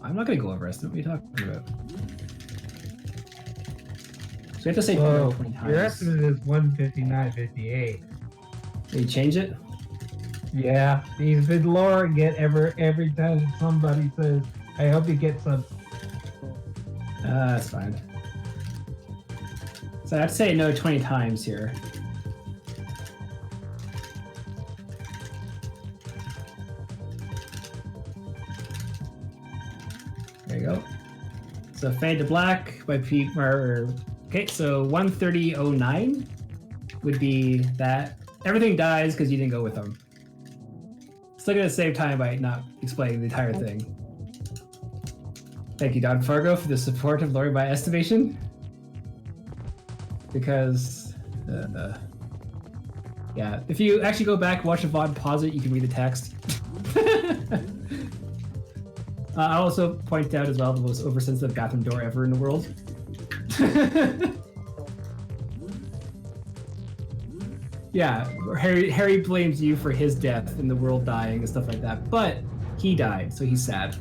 S1: I'm not gonna go over estimate. What are you talking about? So you have to say 20 times.
S3: Your estimate is 159.58.
S1: Did you change it?
S3: Yeah, he's been lowering it every time somebody says, I hope you get some.
S1: That's fine. So I have to say no 20 times here. There you go. So Fade to Black by Pete. Okay, so 130.09 would be that. Everything dies because you didn't go with them. Still gonna save time by not explaining the entire thing. Thank you, Don Fargo, for the support of Lori by estimation. Because, yeah, if you actually go back, watch the VOD, pause it, you can read the text. I'll also point out as well the most oversensitive bathroom door ever in the world. Yeah, Harry blames you for his death and the world dying and stuff like that, but he died, so he's sad.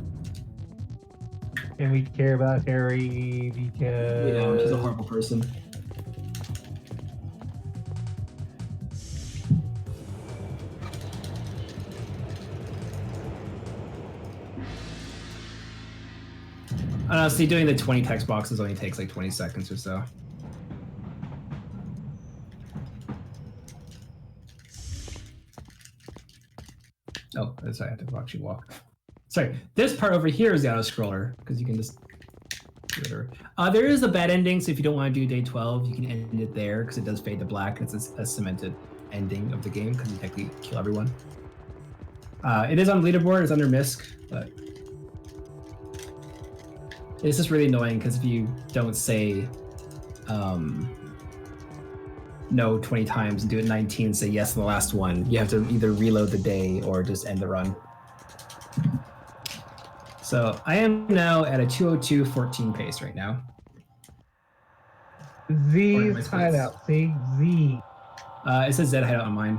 S3: And we care about Harry because...
S1: You know, he's a horrible person. Honestly, doing the 20 text boxes only takes like 20 seconds or so. Oh, sorry, I have to actually walk. Sorry, this part over here is the auto-scroller, because you can just do whatever. There is a bad ending, so if you don't want to do day 12, you can end it there, because it does fade to black. It's a cemented ending of the game, because you technically kill everyone. It is on leaderboard, it's under MISC, but... It's just really annoying, because if you don't say no 20 times and do it 19 and say yes in the last one, you have to either reload the day or just end the run. So I am now at a 2:02.14 pace right now.
S3: Z's hideout, see? Z.
S1: It says Z hideout on mine.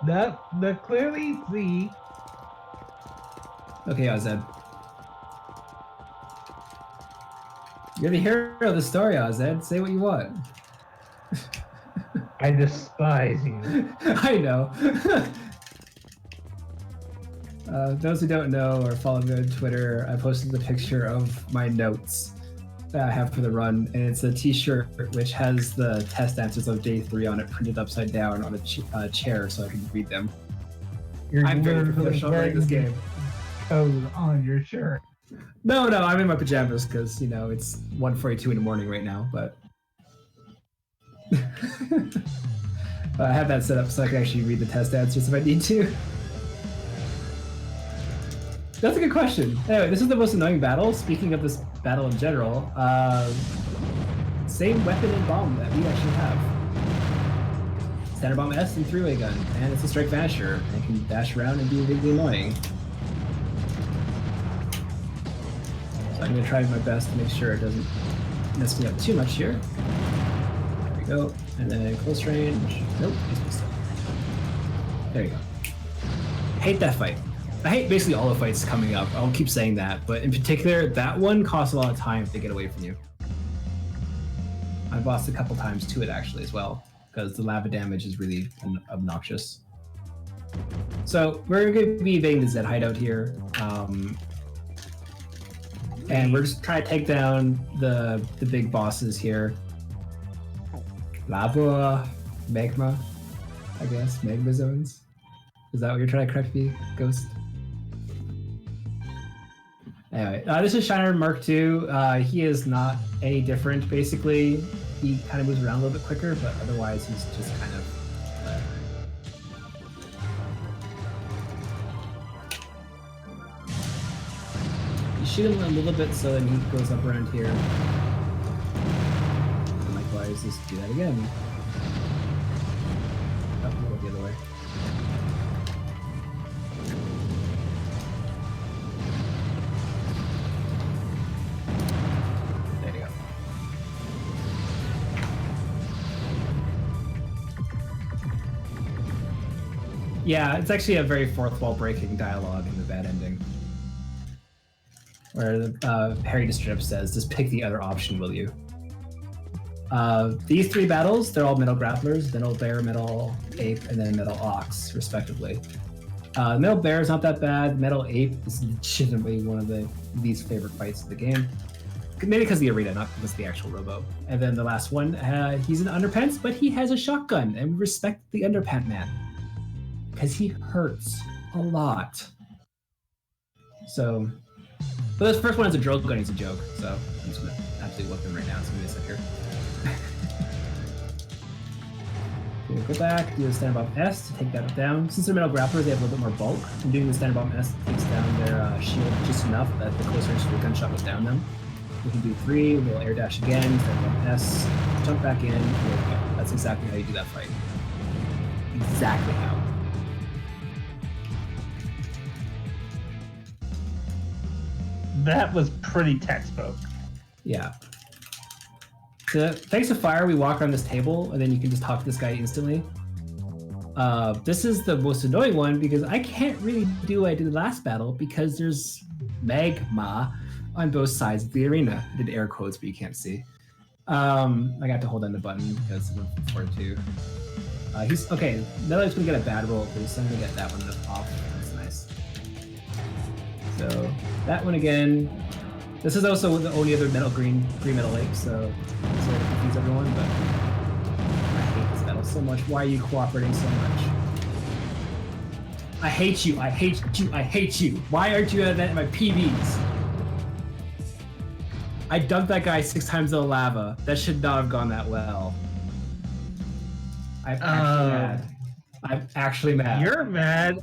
S3: The clearly Z.
S1: Okay, Zed. You're the hero of the story, Zed. Say what you want.
S3: I despise you.
S1: I know. Those who don't know or follow me on Twitter, I posted a picture of my notes that I have for the run, and it's a t-shirt which has the test answers of day 3 on it printed upside down on a chair so I can read them. I'm very professional playing this game.
S3: Code on your shirt.
S1: No, I'm in my pajamas because, you know, it's 1:42 in the morning right now, but... I have that set up so I can actually read the test answers if I need to. That's a good question. Anyway, this is the most annoying battle. Speaking of this battle in general, same weapon and bomb that we actually have. Standard bomb S and 3-way gun, and it's a strike vanisher, and it can dash around and be really annoying. So I'm gonna try my best to make sure it doesn't mess me up too much here. There we go. And then close range. Nope, he's missed up. There you go. Hate that fight. I hate basically all the fights coming up. I'll keep saying that, but in particular, that one costs a lot of time to get away from you. I've lost a couple times to it actually as well, because the lava damage is really obnoxious. So we're going to be evading the Z hideout here. And we're just trying to take down the big bosses here. Lava, magma, I guess, magma zones. Is that what you're trying to correct me, Ghost? Anyway, this is Shiner Mark II. He is not any different, basically. He kind of moves around a little bit quicker, but otherwise he's just kind of... shoot him a little bit so then he goes up around here. And likewise, just do that again. Oh, we'll go the other way. There you go. Yeah, it's actually a very fourth wall breaking dialogue in the bad ending. Where Harry just straight up says, just pick the other option, will you? These three battles, they're all metal grapplers, metal bear, metal ape, and then metal ox, respectively. Metal bear is not that bad. Metal ape is legitimately one of the least favorite fights of the game. Maybe because of the arena, not because of the actual Robo. And then the last one, he's an underpants, but he has a shotgun, and we respect the underpant man. Because he hurts a lot. So, but this first one is a drill gun, he's a joke, so I'm just gonna absolutely whip him right now, so I'm gonna sit here. Go back, do the stand bomb S to take that down. Since they're metal grapplers, they have a little bit more bulk. And doing the stand bomb S takes down their shield just enough that the closer range to the gunshot would down them. We can do 3, we'll air dash again, stand bomb S, jump back in, there we go. That's exactly how you do that fight. Exactly how.
S3: That was pretty textbook.
S1: Yeah. So, thanks to fire, we walk around this table, and then you can just talk to this guy instantly. This is the most annoying one, because I can't really do what I did in the last battle, because there's magma on both sides of the arena. I did air quotes, but you can't see. I got to hold down the button, because of the 4-2. He's, okay, Metal's gonna get a bad roll, but he's gonna get that one off. That's nice. So, that one again. This is also the only other green metal ape, so sorry to confuse everyone, but I hate this battle so much. Why are you cooperating so much? I hate you, I hate you, I hate you. Why aren't you at my PBs? I dunked that guy 6 times in the lava. That should not have gone that well. I'm actually mad. I'm actually mad.
S3: You're mad.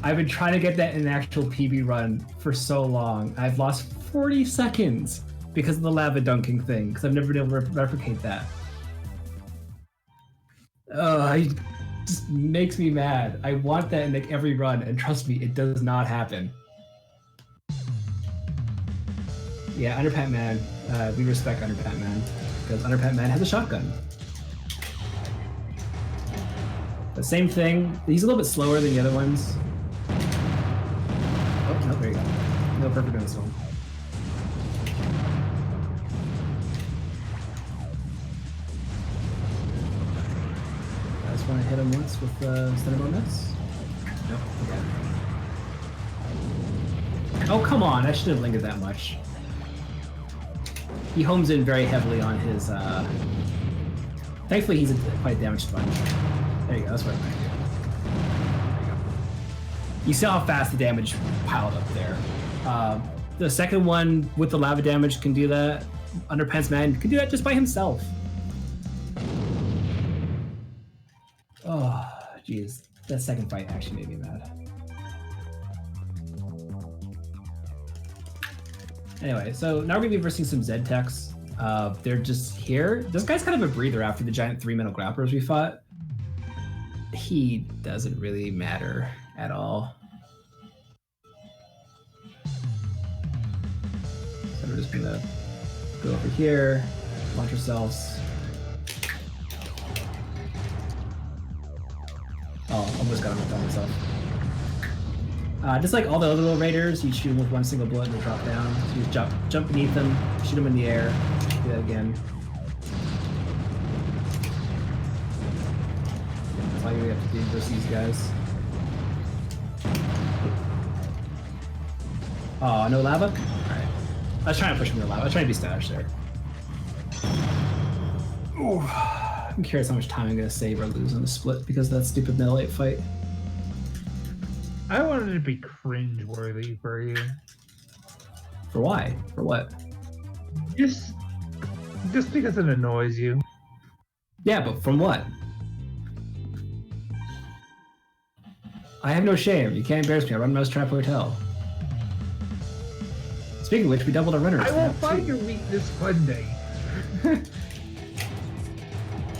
S1: I've been trying to get that in an actual PB run for so long. I've lost 40 seconds because of the lava dunking thing, because I've never been able to replicate that. It just makes me mad. I want that in like every run, and trust me, it does not happen. Yeah, Underpant Man, we respect Underpant Man, because Underpant Man has a shotgun. The same thing, he's a little bit slower than the other ones. Oh, no, there you go. No perfect on this one. I just want to hit him once with the Cinnamon Nuts. Nope, okay. Oh, come on, I shouldn't have lingered that much. He homes in very heavily on his, thankfully he's quite a damage sponge. There you go, that's what I'm trying to do. You see how fast the damage piled up there. The second one with the lava damage can do that. Underpants Man can do that just by himself. Oh, jeez. That second fight actually made me mad. Anyway, so now we're going to be versing some Zed techs. They're just here. This guy's kind of a breather after the giant 3 metal grapplers we fought. He doesn't really matter at all. So we're just gonna go over here, launch ourselves. Oh, almost got him on myself. Just like all the other little raiders, you shoot them with one single bullet and they drop down. So you just jump beneath them, shoot them in the air, do that again. That's all you have to do versus these guys. Oh, no lava? Alright. I was trying to push him to the lava. I was trying to be stylish there. Ooh. I'm curious how much time I'm going to save or lose on the split because of that stupid melee fight.
S3: I wanted it to be cringe-worthy for you.
S1: For why? For what?
S3: Just because it annoys you.
S1: Yeah, but from what? I have no shame. You can't embarrass me. I run Mouse Trap Hotel. Speaking of which, we doubled our runners.
S2: I will find your weakness one day.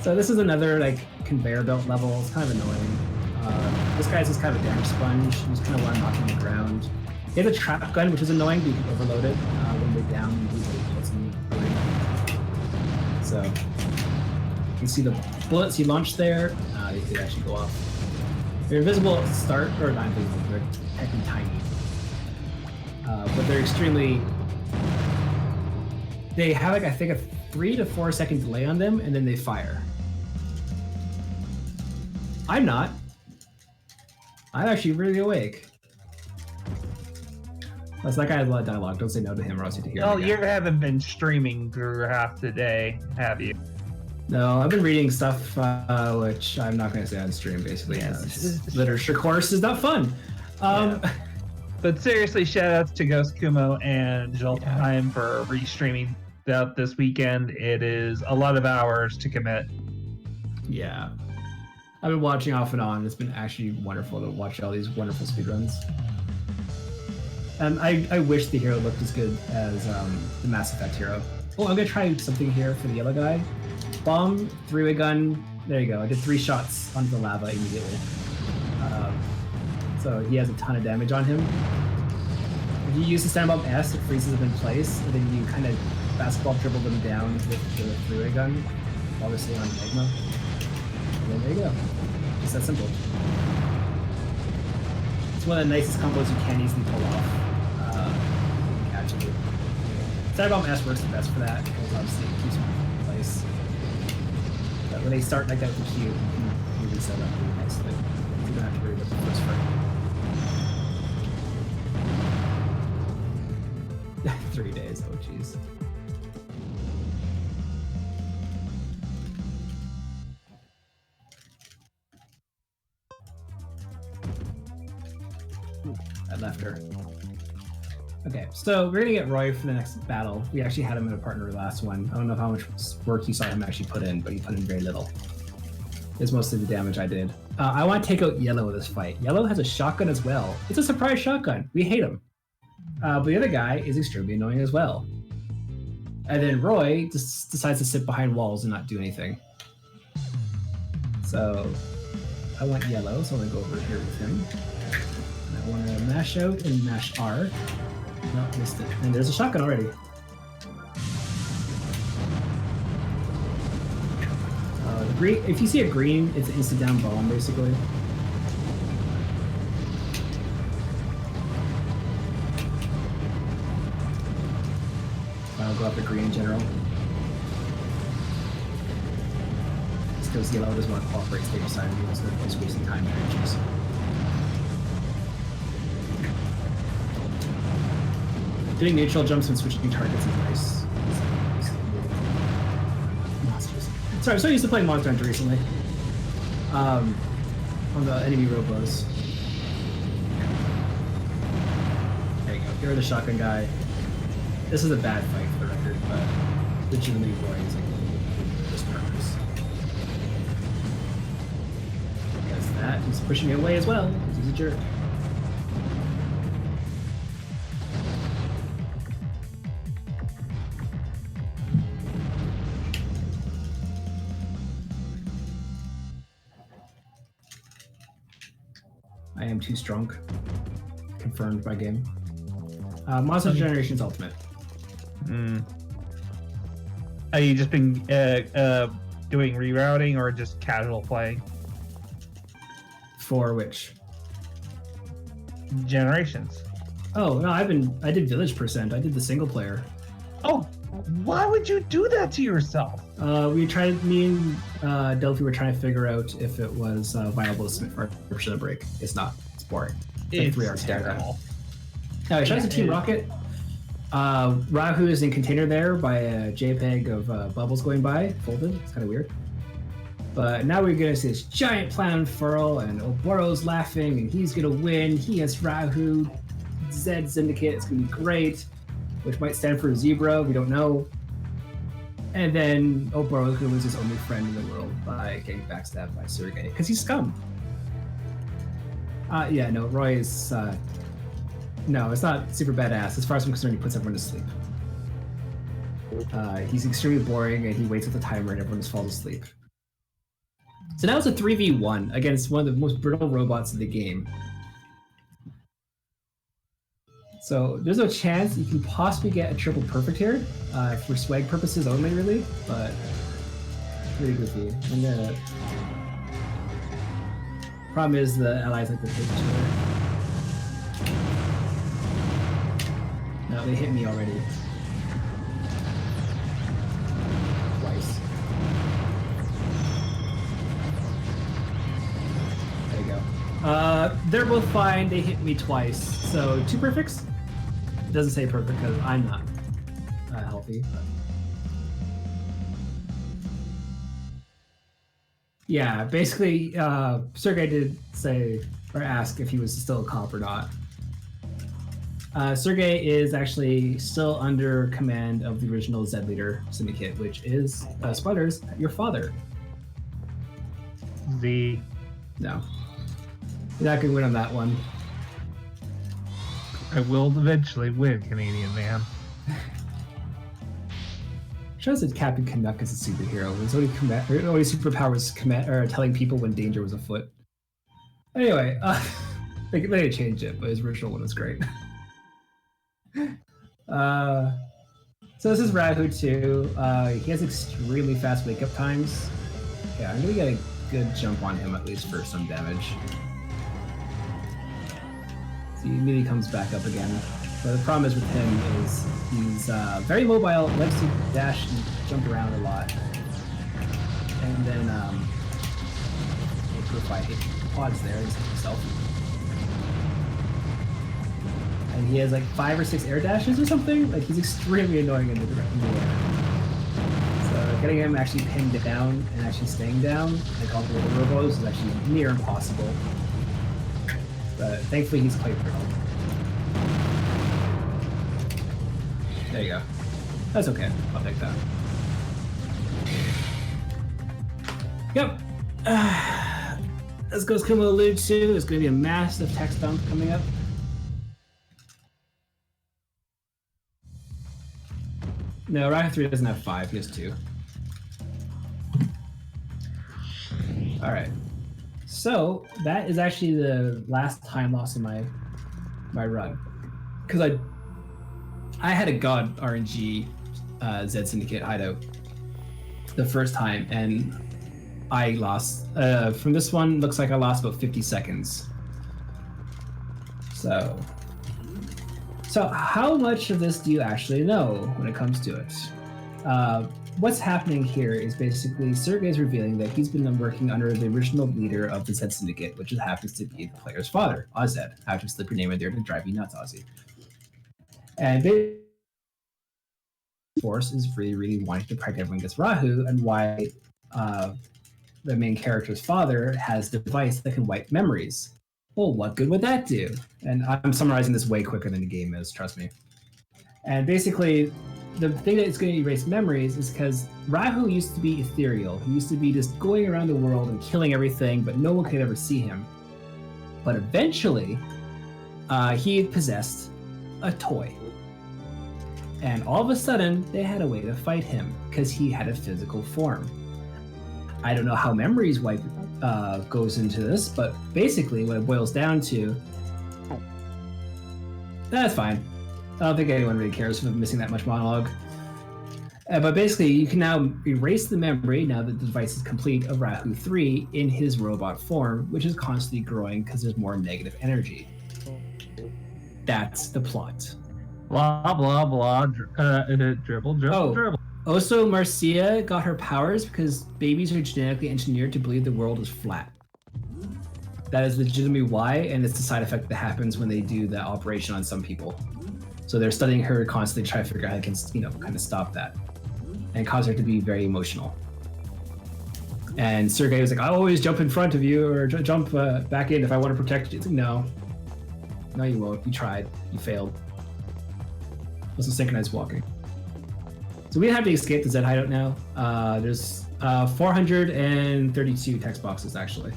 S1: So this is another like conveyor belt level. It's kind of annoying. This guy's just kind of a damage sponge. He's kind of one knocking the ground. He has a trap gun, which is annoying, but you can overload it. When they're down, you lose bullets and so you can see the bullets he launched there. They could actually go off. They're invisible at the start, or not invisible, they're technically tiny. But they're extremely... They have, like, I think, a 3 to 4 second delay on them, and then they fire. I'm not. I'm actually really awake. That's that guy has a lot of dialogue. Don't say no to him or else you have to hear him.
S2: Oh,
S1: again.
S2: you haven't been streaming through half the day, have you?
S1: No, I've been reading stuff which I'm not going to say on stream, basically.
S2: Yeah,
S1: literature course is not fun.
S2: But seriously, shoutouts to Ghost Kumo and Joel Time for restreaming that this weekend. It is a lot of hours to commit.
S1: Yeah. I've been watching off and on. It's been actually wonderful to watch all these wonderful speedruns. And I wish the hero looked as good as the Mass Effect hero. Oh, I'm going to try something here for the yellow guy. Bomb, three-way gun. There you go. I did 3 shots onto the lava immediately. So he has a ton of damage on him. If you use the stand bomb S, it freezes them in place, and then you kind of basketball dribble them down with the 3-way gun, obviously on Magma. And then there you go. Just that simple. It's one of the nicest combos you can easily pull off. Actually. Stand bomb S works the best for that, because obviously it keeps them in place. But when they start like that with the Q, you can reset that really nicely. You don't have to worry about the first frame. 3 days, oh jeez. I left her. Okay, so we're gonna get Roy for the next battle. We actually had him in a partner last one. I don't know how much work you saw him actually put in, but he put in very little. It's mostly the damage I did. I want to take out Yellow in this fight. Yellow has a shotgun as well. It's a surprise shotgun. We hate him. But the other guy is extremely annoying as well. And then Roy just decides to sit behind walls and not do anything. So I want Yellow, so I'm gonna go over here with him. And I want to mash out and mash R. No, missed it. And there's a shotgun already. The green, if you see a green, it's an instant down bomb, basically. I'll go after green in general. Just because Yellow doesn't want to cooperate, stay beside me, so they're just wasting time and energies. Doing neutral jumps and switching targets is nice. Monsters. Sorry, I'm so used to playing Monster Hunter recently. On the enemy Robos. There you go. You're the shotgun guy. This is a bad fight for the record, but legitimately Roy is like this purpose. Because that he's pushing me away as well, because he's a jerk. I am too strong. Confirmed by game. Monster Generations Ultimate.
S2: Have you just been doing rerouting or just casual playing?
S1: For which?
S2: Generations.
S1: Oh no, I did Village Percent. I did the single player.
S2: Oh, why would you do that to yourself?
S1: Me and Delphi were trying to figure out if it was viable to submit for 100% break. It's not. It's boring. It's like 3 hours
S2: terrible.
S1: Shout out to Team Rocket. Rahu is in container there by a JPEG of bubbles going by, folded. It's kind of weird. But now we're gonna see this giant plan unfurl, and Oboro's laughing, and he's gonna win. He has Rahu, Zed Syndicate. It's gonna be great, which might stand for Zebra. We don't know. And then Oboro's gonna lose his only friend in the world by getting backstabbed by Syndicate because he's scum. Yeah, no, Roy is No, it's not super badass. As far as I'm concerned, he puts everyone to sleep. He's extremely boring, and he waits at the timer, and everyone just falls asleep. So now it's a 3v1 against one of the most brittle robots in the game. So there's no chance you can possibly get a triple perfect here, for swag purposes only, really, but pretty goofy. And problem is the allies like to hit each other. No, they hit me already. Twice. There you go. They're both fine. They hit me twice. So 2 perfects? It doesn't say perfect because I'm not healthy. But... Yeah, basically, Sergey did say or ask if he was still a comp or not. Sergey is actually still under command of the original Z leader Syndicate, which is spoilers, your father.
S2: Z.
S1: No, you're not gonna win on that one.
S2: I will eventually win, Canadian man.
S1: Shows that Captain Canuck is a superhero. His only superpower was telling people when danger was afoot. Anyway, they changed it, but his original one was great. So this is Rahu too. He has extremely fast wake-up times. Yeah, I'm gonna get a good jump on him at least for some damage. So he immediately comes back up again. But the problem is with him is he's very mobile, likes to dash and jump around a lot. And then if I hit pods there, he's himself. And he has like 5 or 6 air dashes or something. Like he's extremely annoying in the air. So getting him actually pinned down and actually staying down, like all the little robos, is actually near impossible. But thankfully he's quite brittle. There you go. That's okay. I'll take that. Yep. As Ghost Kuma alluded to, there's going to be a massive text dump coming up. No, Rahu 3 doesn't have 5, he has 2. Alright. So, that is actually the last time loss in my run. Because I had a God RNG Z Syndicate hideout the first time, and I lost. From this one, looks like I lost about 50 seconds. So how much of this do you actually know when it comes to it? What's happening here is basically Sergey's revealing that he's been working under the original leader of the Z Syndicate, which happens to be the player's father, Oz. I have to slip your name in there to drive you nuts, Ozzy. And Force is really, really wanting to protect everyone against Rahu, and why the main character's father has a device that can wipe memories. Well, what good would that do? And I'm summarizing this way quicker than the game is, trust me. And basically, the thing that is going to erase memories is because Rahu used to be ethereal. He used to be just going around the world and killing everything, but no one could ever see him. But eventually, he possessed a toy. And all of a sudden, they had a way to fight him because he had a physical form. I don't know how memories wipe goes into this, but basically what it boils down to... That's fine. I don't think anyone really cares for missing that much monologue. But basically, you can now erase the memory, now that the device is complete, of Rahu 3 in his robot form, which is constantly growing because there's more negative energy. That's the plot.
S2: Blah, blah, blah, dribble, dribble.
S1: Also, Marcia got her powers because babies are genetically engineered to believe the world is flat. That is legitimately why, and it's the side effect that happens when they do the operation on some people. So they're studying her constantly, trying to figure out how they can, kind of stop that, and cause her to be very emotional. And Sergey was like, "I'll always jump in front of you or jump back in if I want to protect you." It's like, no, you won't. You tried. You failed. Also synchronized walking. So we have to escape the Z hideout now. There's 432 text boxes actually.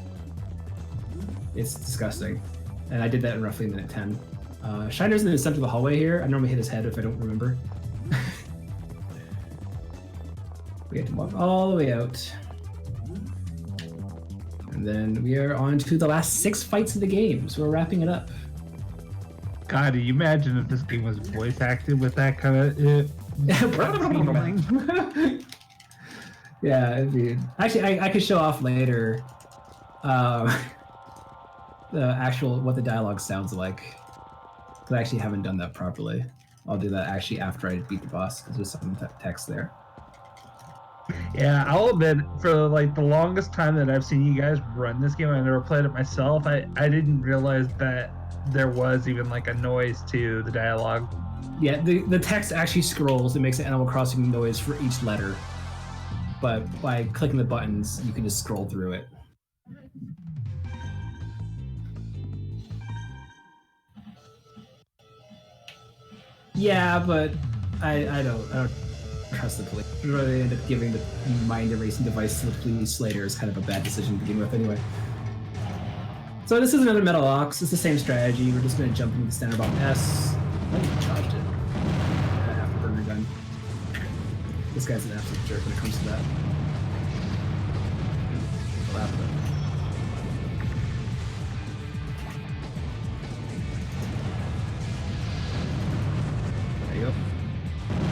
S1: It's disgusting, and I did that in roughly minute 10. Shiner's in the center of the hallway here. I normally hit his head if I don't remember. We have to walk all the way out. And then we are on to the last 6 fights of the game, so we're wrapping it up.
S2: God, do you imagine if this game was voice acted with that kind of...
S1: Yeah, it'd be... Actually, I could show off later the actual, what the dialogue sounds like. Because I actually haven't done that properly. I'll do that actually after I beat the boss, because there's some text there.
S2: Yeah, I'll admit, for like the longest time that I've seen you guys run this game, I never played it myself. I didn't realize that there was even like a noise to the dialogue.
S1: Yeah, the text actually scrolls. It makes an Animal Crossing noise for each letter. But by clicking the buttons, you can just scroll through it. Yeah, but I don't trust the police. I'd rather end up giving the mind erasing device to the police later is kind of a bad decision to begin with anyway. So this is another Metal Ox. It's the same strategy. We're just going to jump into the standard bomb S. I think I charged it. I have a burner gun. This guy's an absolute jerk when it comes to that. There you go.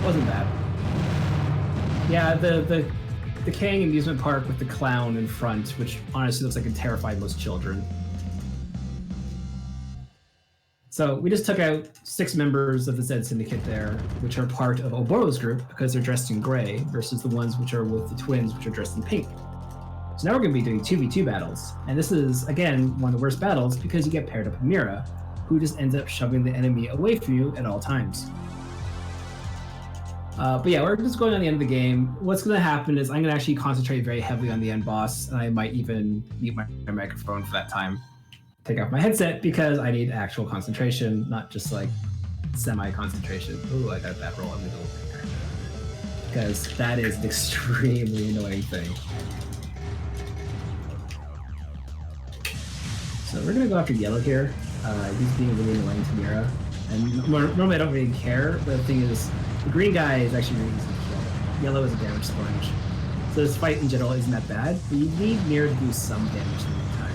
S1: Wasn't bad. Yeah, the Kang amusement park with the clown in front, which honestly looks like it terrified most children. So we just took out 6 members of the Zed Syndicate there, which are part of Oboro's group because they're dressed in gray, versus the ones which are with the twins, which are dressed in pink. So now we're going to be doing 2v2 battles. And this is, again, one of the worst battles because you get paired up with Mira, who just ends up shoving the enemy away from you at all times. But yeah, we're just going on the end of the game. What's going to happen is I'm going to actually concentrate very heavily on the end boss, and I might even mute my microphone for that time. Take off my headset because I need actual concentration, not just like semi-concentration. Ooh, I got that roll in the middle there. Because that is an extremely annoying thing. So we're going to go after Yellow here. He's being really annoying to Mira. And normally I don't really care, but the thing is, the green guy is actually really easy to kill. Yellow is a damage sponge. So this fight in general isn't that bad, but you need Mira to do some damage in the time.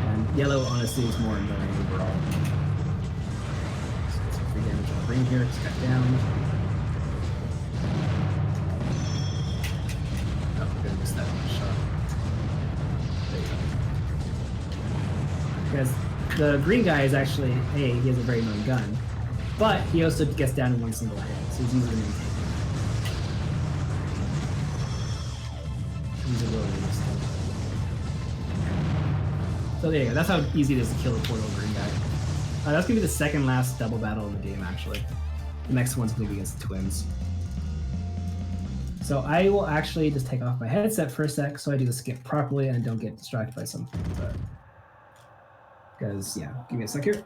S1: And Yellow honestly is more annoying overall. So it's some free damage on the green here, just cut down. Oh, I'm gonna miss that one shot. There you go. Because the green guy is actually, he has a very annoying gun, but he also gets down in one single hit, so he's easy to maintain. He's a little resistant. So there you go, that's how easy it is to kill a poor little green guy. That's going to be the second last double battle of the game, actually. The next one's going to be against the twins. So I will actually just take off my headset for a sec so I do the skip properly and don't get distracted by something. Because, yeah, give me a sec here.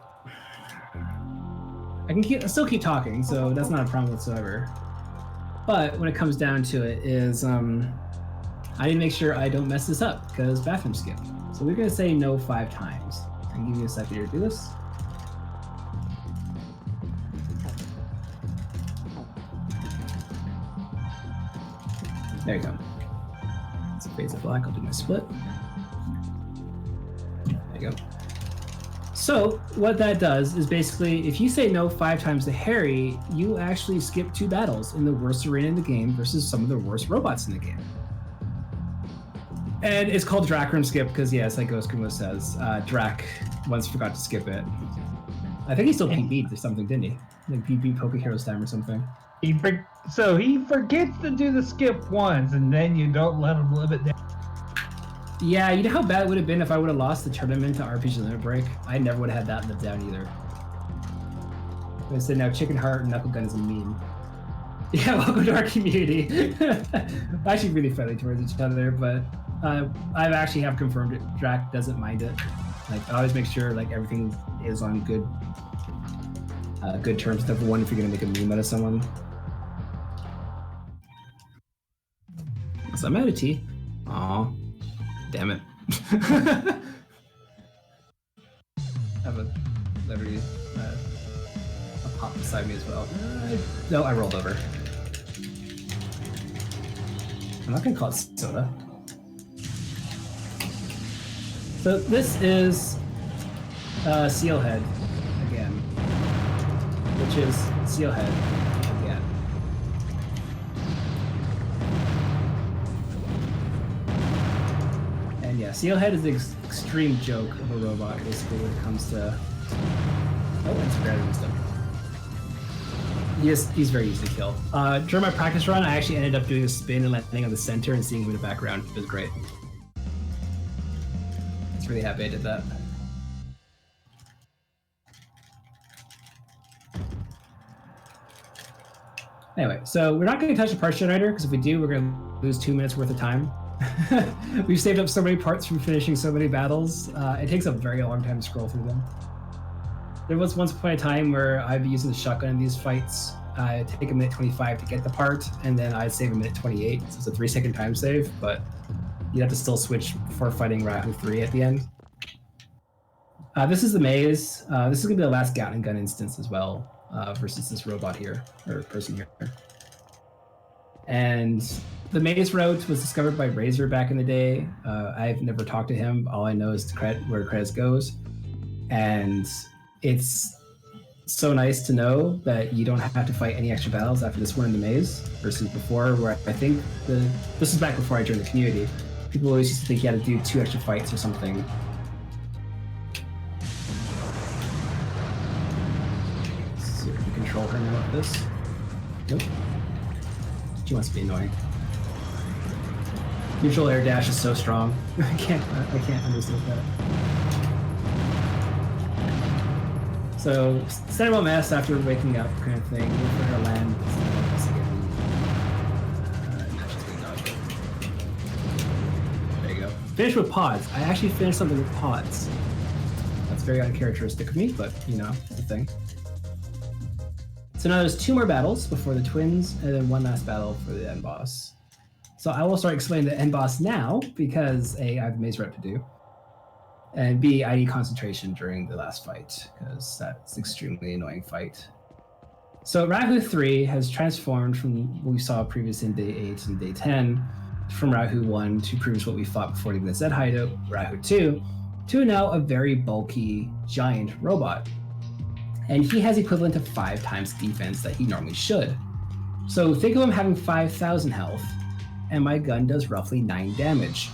S1: I still keep talking, so that's not a problem whatsoever. But when it comes down to it is, I need to make sure I don't mess this up, because bathroom skip. So we're going to say no 5 times. I'll give you a second here to do this. There you go. Let's phase it black, I'll do my split. There you go. So what that does is basically, if you say no 5 times to Harry, you actually skip 2 battles in the worst arena in the game versus some of the worst robots in the game. And it's called Drac Room Skip because, yes, like Ghost Kumo says, Drac once forgot to skip it. I think he still PB'd or something, didn't he? Like PB Poke Heroes time or something.
S3: So he forgets to do the skip once, and then you don't let him live it down.
S1: Yeah, you know how bad it would have been if I would have lost the tournament to RPG Limit Break? I never would have had that lived down either. I said now Chicken Heart and Knuckle Gun is a meme. Yeah, welcome to our community. We're actually really friendly towards each other, but I actually have confirmed it. Drac doesn't mind it. Like, I always make sure like everything is on good terms. Number one, if you're gonna make a meme out of someone. So I'm out of tea. Aw. Damn it. Have Liberty a pop beside me as well. No, I rolled over. I'm not gonna call it soda. So this is Sealhead again, which is Sealhead again. And yeah, Sealhead is the extreme joke of a robot, basically, when it comes to... Oh, and spread wisdom. He's very easy to kill. During my practice run, I actually ended up doing a spin and landing on the center and seeing him in the background. It was great. I was really happy I did that. Anyway, so we're not going to touch the parts generator, because if we do, we're going to lose 2 minutes worth of time. We've saved up so many parts from finishing so many battles. It takes a very long time to scroll through them. There was once upon a time where I'd be using the shotgun in these fights. I'd take a minute 25 to get the part, and then I'd save a minute 28. So it's a 3-second time save, but you'd have to still switch before fighting Rahu 3 at the end. This is the maze. This is going to be the last Gatling gun instance as well, versus this robot here, or person here. And the maze route was discovered by Razor back in the day. I've never talked to him. All I know is where credits goes. And it's so nice to know that you don't have to fight any extra battles after this one in the maze, versus before, where I think this is back before I joined the community. People always used to think you had to do 2 extra fights or something. Let's see if we can control her now with this. Nope. She wants to be annoying. Neutral air dash is so strong. I can't understand that. So, Cinema mess after waking up, kind of thing. Wait for her to land. Cinema mess again. Now she's getting dodged. There you go. Finish with pods. I actually finished something with pods. That's very uncharacteristic of me, but you know, it's a thing. So now there's 2 more battles before the twins, and then 1 last battle for the end boss. So I will start explaining the end boss now, because A, I have a maze rep to do, and B, I need concentration during the last fight, because that's an extremely annoying fight. So Rahu 3 has transformed from what we saw previously in Day 8 and Day 10, from Rahu 1 to previous what we fought before leaving the Z hideout, Rahu 2, to now a very bulky, giant robot. And he has equivalent to 5 times defense that he normally should. So think of him having 5,000 health, and my gun does roughly 9 damage.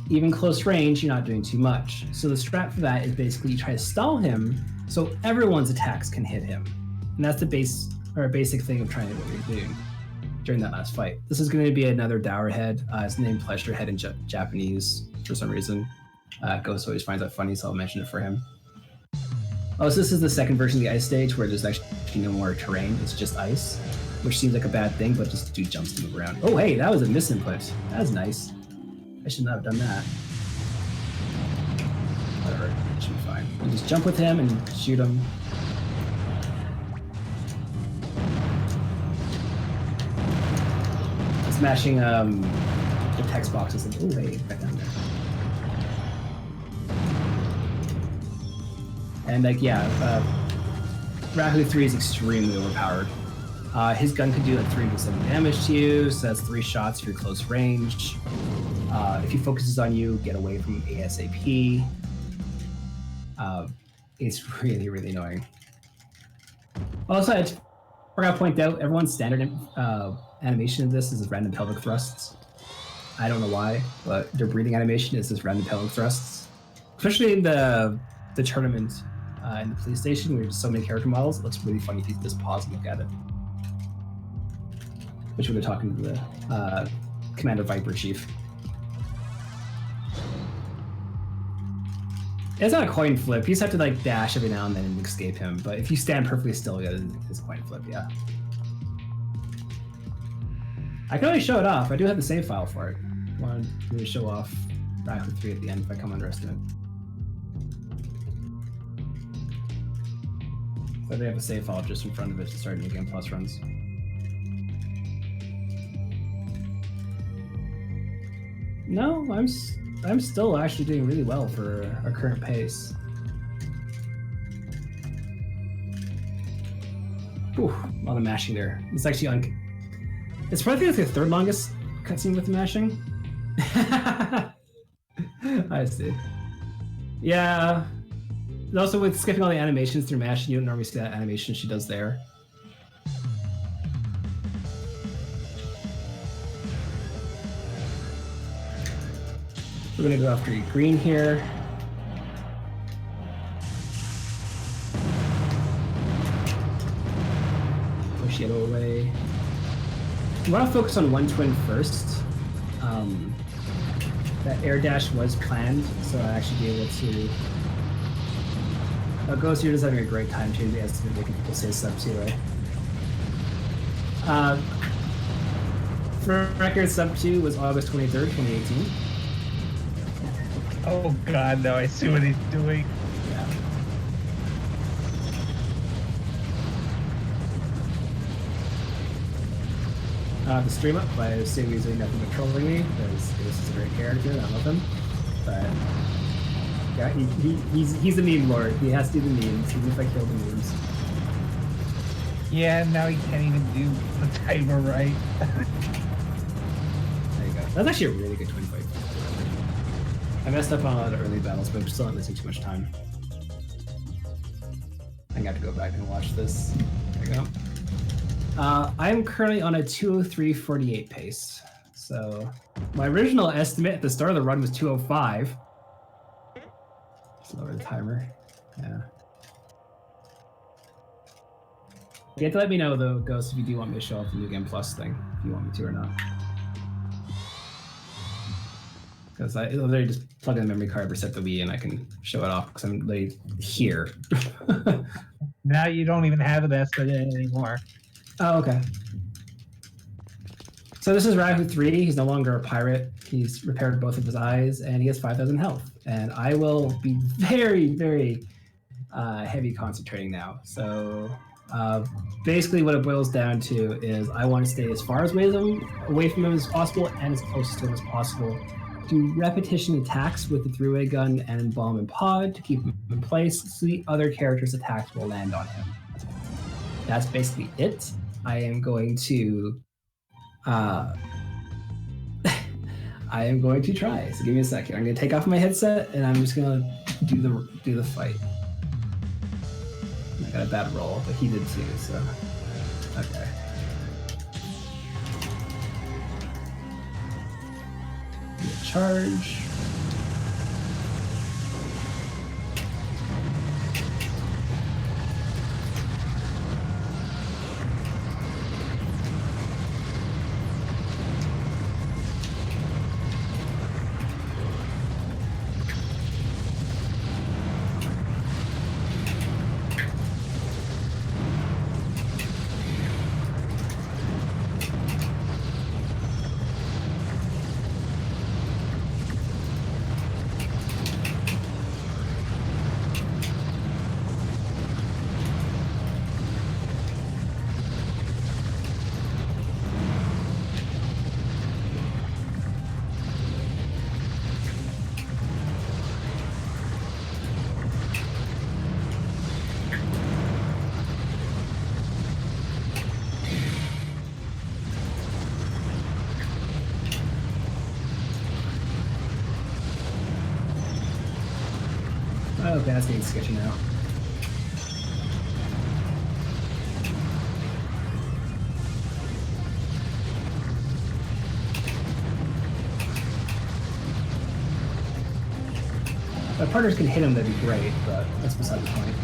S1: Even close range, you're not doing too much. So the strat for that is basically you try to stall him so everyone's attacks can hit him. And that's the basic thing of trying to what you're doing during that last fight. This is going to be another Dour Head. It's named Pleasure Head in Japanese for some reason. Ghost always finds that funny, so I'll mention it for him. Oh, so this is the second version of the ice stage where there's actually no more terrain, it's just ice, which seems like a bad thing, but just do jumps to move around. Oh, hey, that was a misinput. That was nice. I should not have done that. Whatever, it should be fine. You just jump with him and shoot him. Smashing the text boxes. And, oh, hey, right down there. And like, yeah, Rahu 3 is extremely overpowered. His gun could do like 3 to 7 damage to you, so that's 3 shots if you're close range. If he focuses on you, get away from him ASAP. It's really, really annoying. Also, I forgot to point out, everyone's standard animation of this is random pelvic thrusts. I don't know why, but their breathing animation is just random pelvic thrusts. Especially in the tournament in the police station where there's so many character models, it looks really funny if you just pause and look at it. Which we're talking to the Commander Viper Chief. It's not a coin flip. You just have to like dash every now and then and escape him. But if you stand perfectly still, yeah, it's a coin flip, yeah. I can always show it off. I do have the save file for it. I wanted to show off Rahu 3 at the end if I come underestimate. But they have a save file just in front of it to start New Game Plus runs. No, I'm still actually doing really well for our current pace. Whew, a lot of mashing there. It's actually it's probably the third longest cutscene with the mashing. I see. Yeah. And also with skipping all the animations through mashing, you don't normally see that animation she does there. We're gonna go after green here. Push yellow away. You want to focus on one twin first. That air dash was planned, so I actually be able to. Ghost, you're just having a great time changing the estimate, making people say sub 2, right? For record, sub 2 was August 23rd, 2018.
S2: Oh god, no, I see what he's doing.
S1: Yeah. The stream up by Stu using nothing but trolling me, because this is a great character and I love him. But yeah, he's a meme lord. He has to do the memes, even if I kill the memes.
S2: Yeah, now he can't even do the timer right.
S1: There you go. That's actually a really good twin fight. I messed up on a lot of early battles, but I'm still not losing too much time. I have to go back and watch this. There you go. I'm currently on a 203.48 pace. So my original estimate at the start of the run was 205. Let's lower the timer. Yeah. You have to let me know though, Ghost, if you do want me to show off the New Game Plus thing, if you want me to or not. Because I literally just plug in the memory card, reset the Wii, and I can show it off because I'm literally here.
S2: Now you don't even have an estimate anymore.
S1: Oh, okay. So this is Rahu 3. He's no longer a pirate. He's repaired both of his eyes, and he has 5,000 health. And I will be very, very heavy concentrating now. So basically what it boils down to is I want to stay as far away from him as possible and as close to him as possible. Do repetition attacks with the three-way gun and bomb and pod to keep him in place so the other character's attacks will land on him. That's basically it. I am going to try. So give me a second. I'm gonna take off my headset and I'm just gonna do the fight. I got a bad roll, but he did too, so okay. Charge. Oh, okay, that's getting sketchy now. If my partners can hit him, that'd be great, but that's beside the point.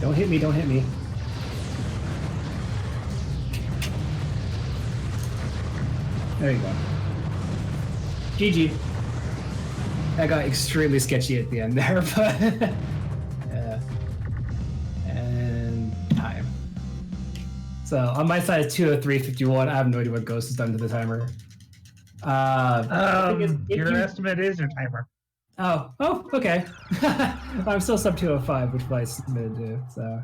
S1: Don't hit me, don't hit me. There you go. GG. That got extremely sketchy at the end there, but yeah. And time. So on my side it's 203.51. I have no idea what Ghost has done to the timer.
S2: Your estimate is your timer.
S1: Oh, okay. I'm still sub 205, which I submitted to, so.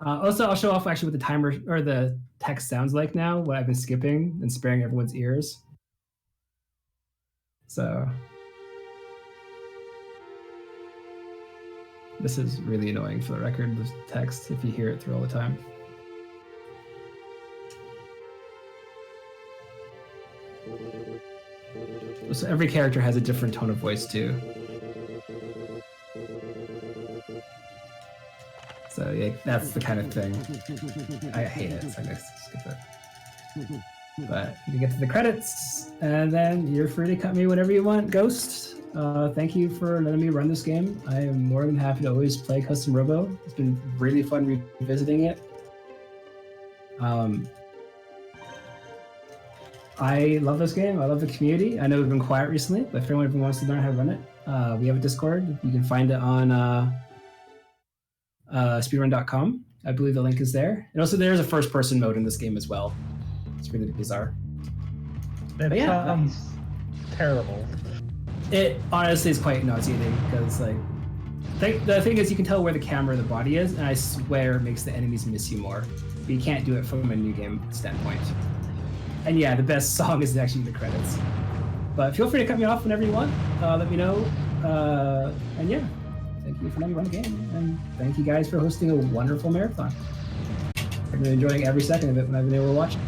S1: Also, I'll show off actually what the timer or the text sounds like now, what I've been skipping and sparing everyone's ears. So this is really annoying for the record, the text, if you hear it through all the time. So every character has a different tone of voice too. So yeah, that's the kind of thing. I hate it, so I'm gonna skip it. But you can get to the credits, and then you're free to cut me whenever you want, Ghost. Thank you for letting me run this game. I am more than happy to always play Custom Robo. It's been really fun revisiting it. I love this game. I love the community. I know we've been quiet recently, but if anyone ever wants to learn how to run it, we have a Discord. You can find it on speedrun.com. I believe the link is there. And also there's a first-person mode in this game as well. It's really bizarre.
S2: That sounds terrible.
S1: It honestly is quite nauseating because like the thing is you can tell where the camera or the body is, and I swear it makes the enemies miss you more. But you can't do it from a new game standpoint. And yeah, the best song is actually the credits. But feel free to cut me off whenever you want. Let me know. And yeah, thank you for letting me run the game. And thank you guys for hosting a wonderful marathon. I've been enjoying every second of it when I've been able to watch it.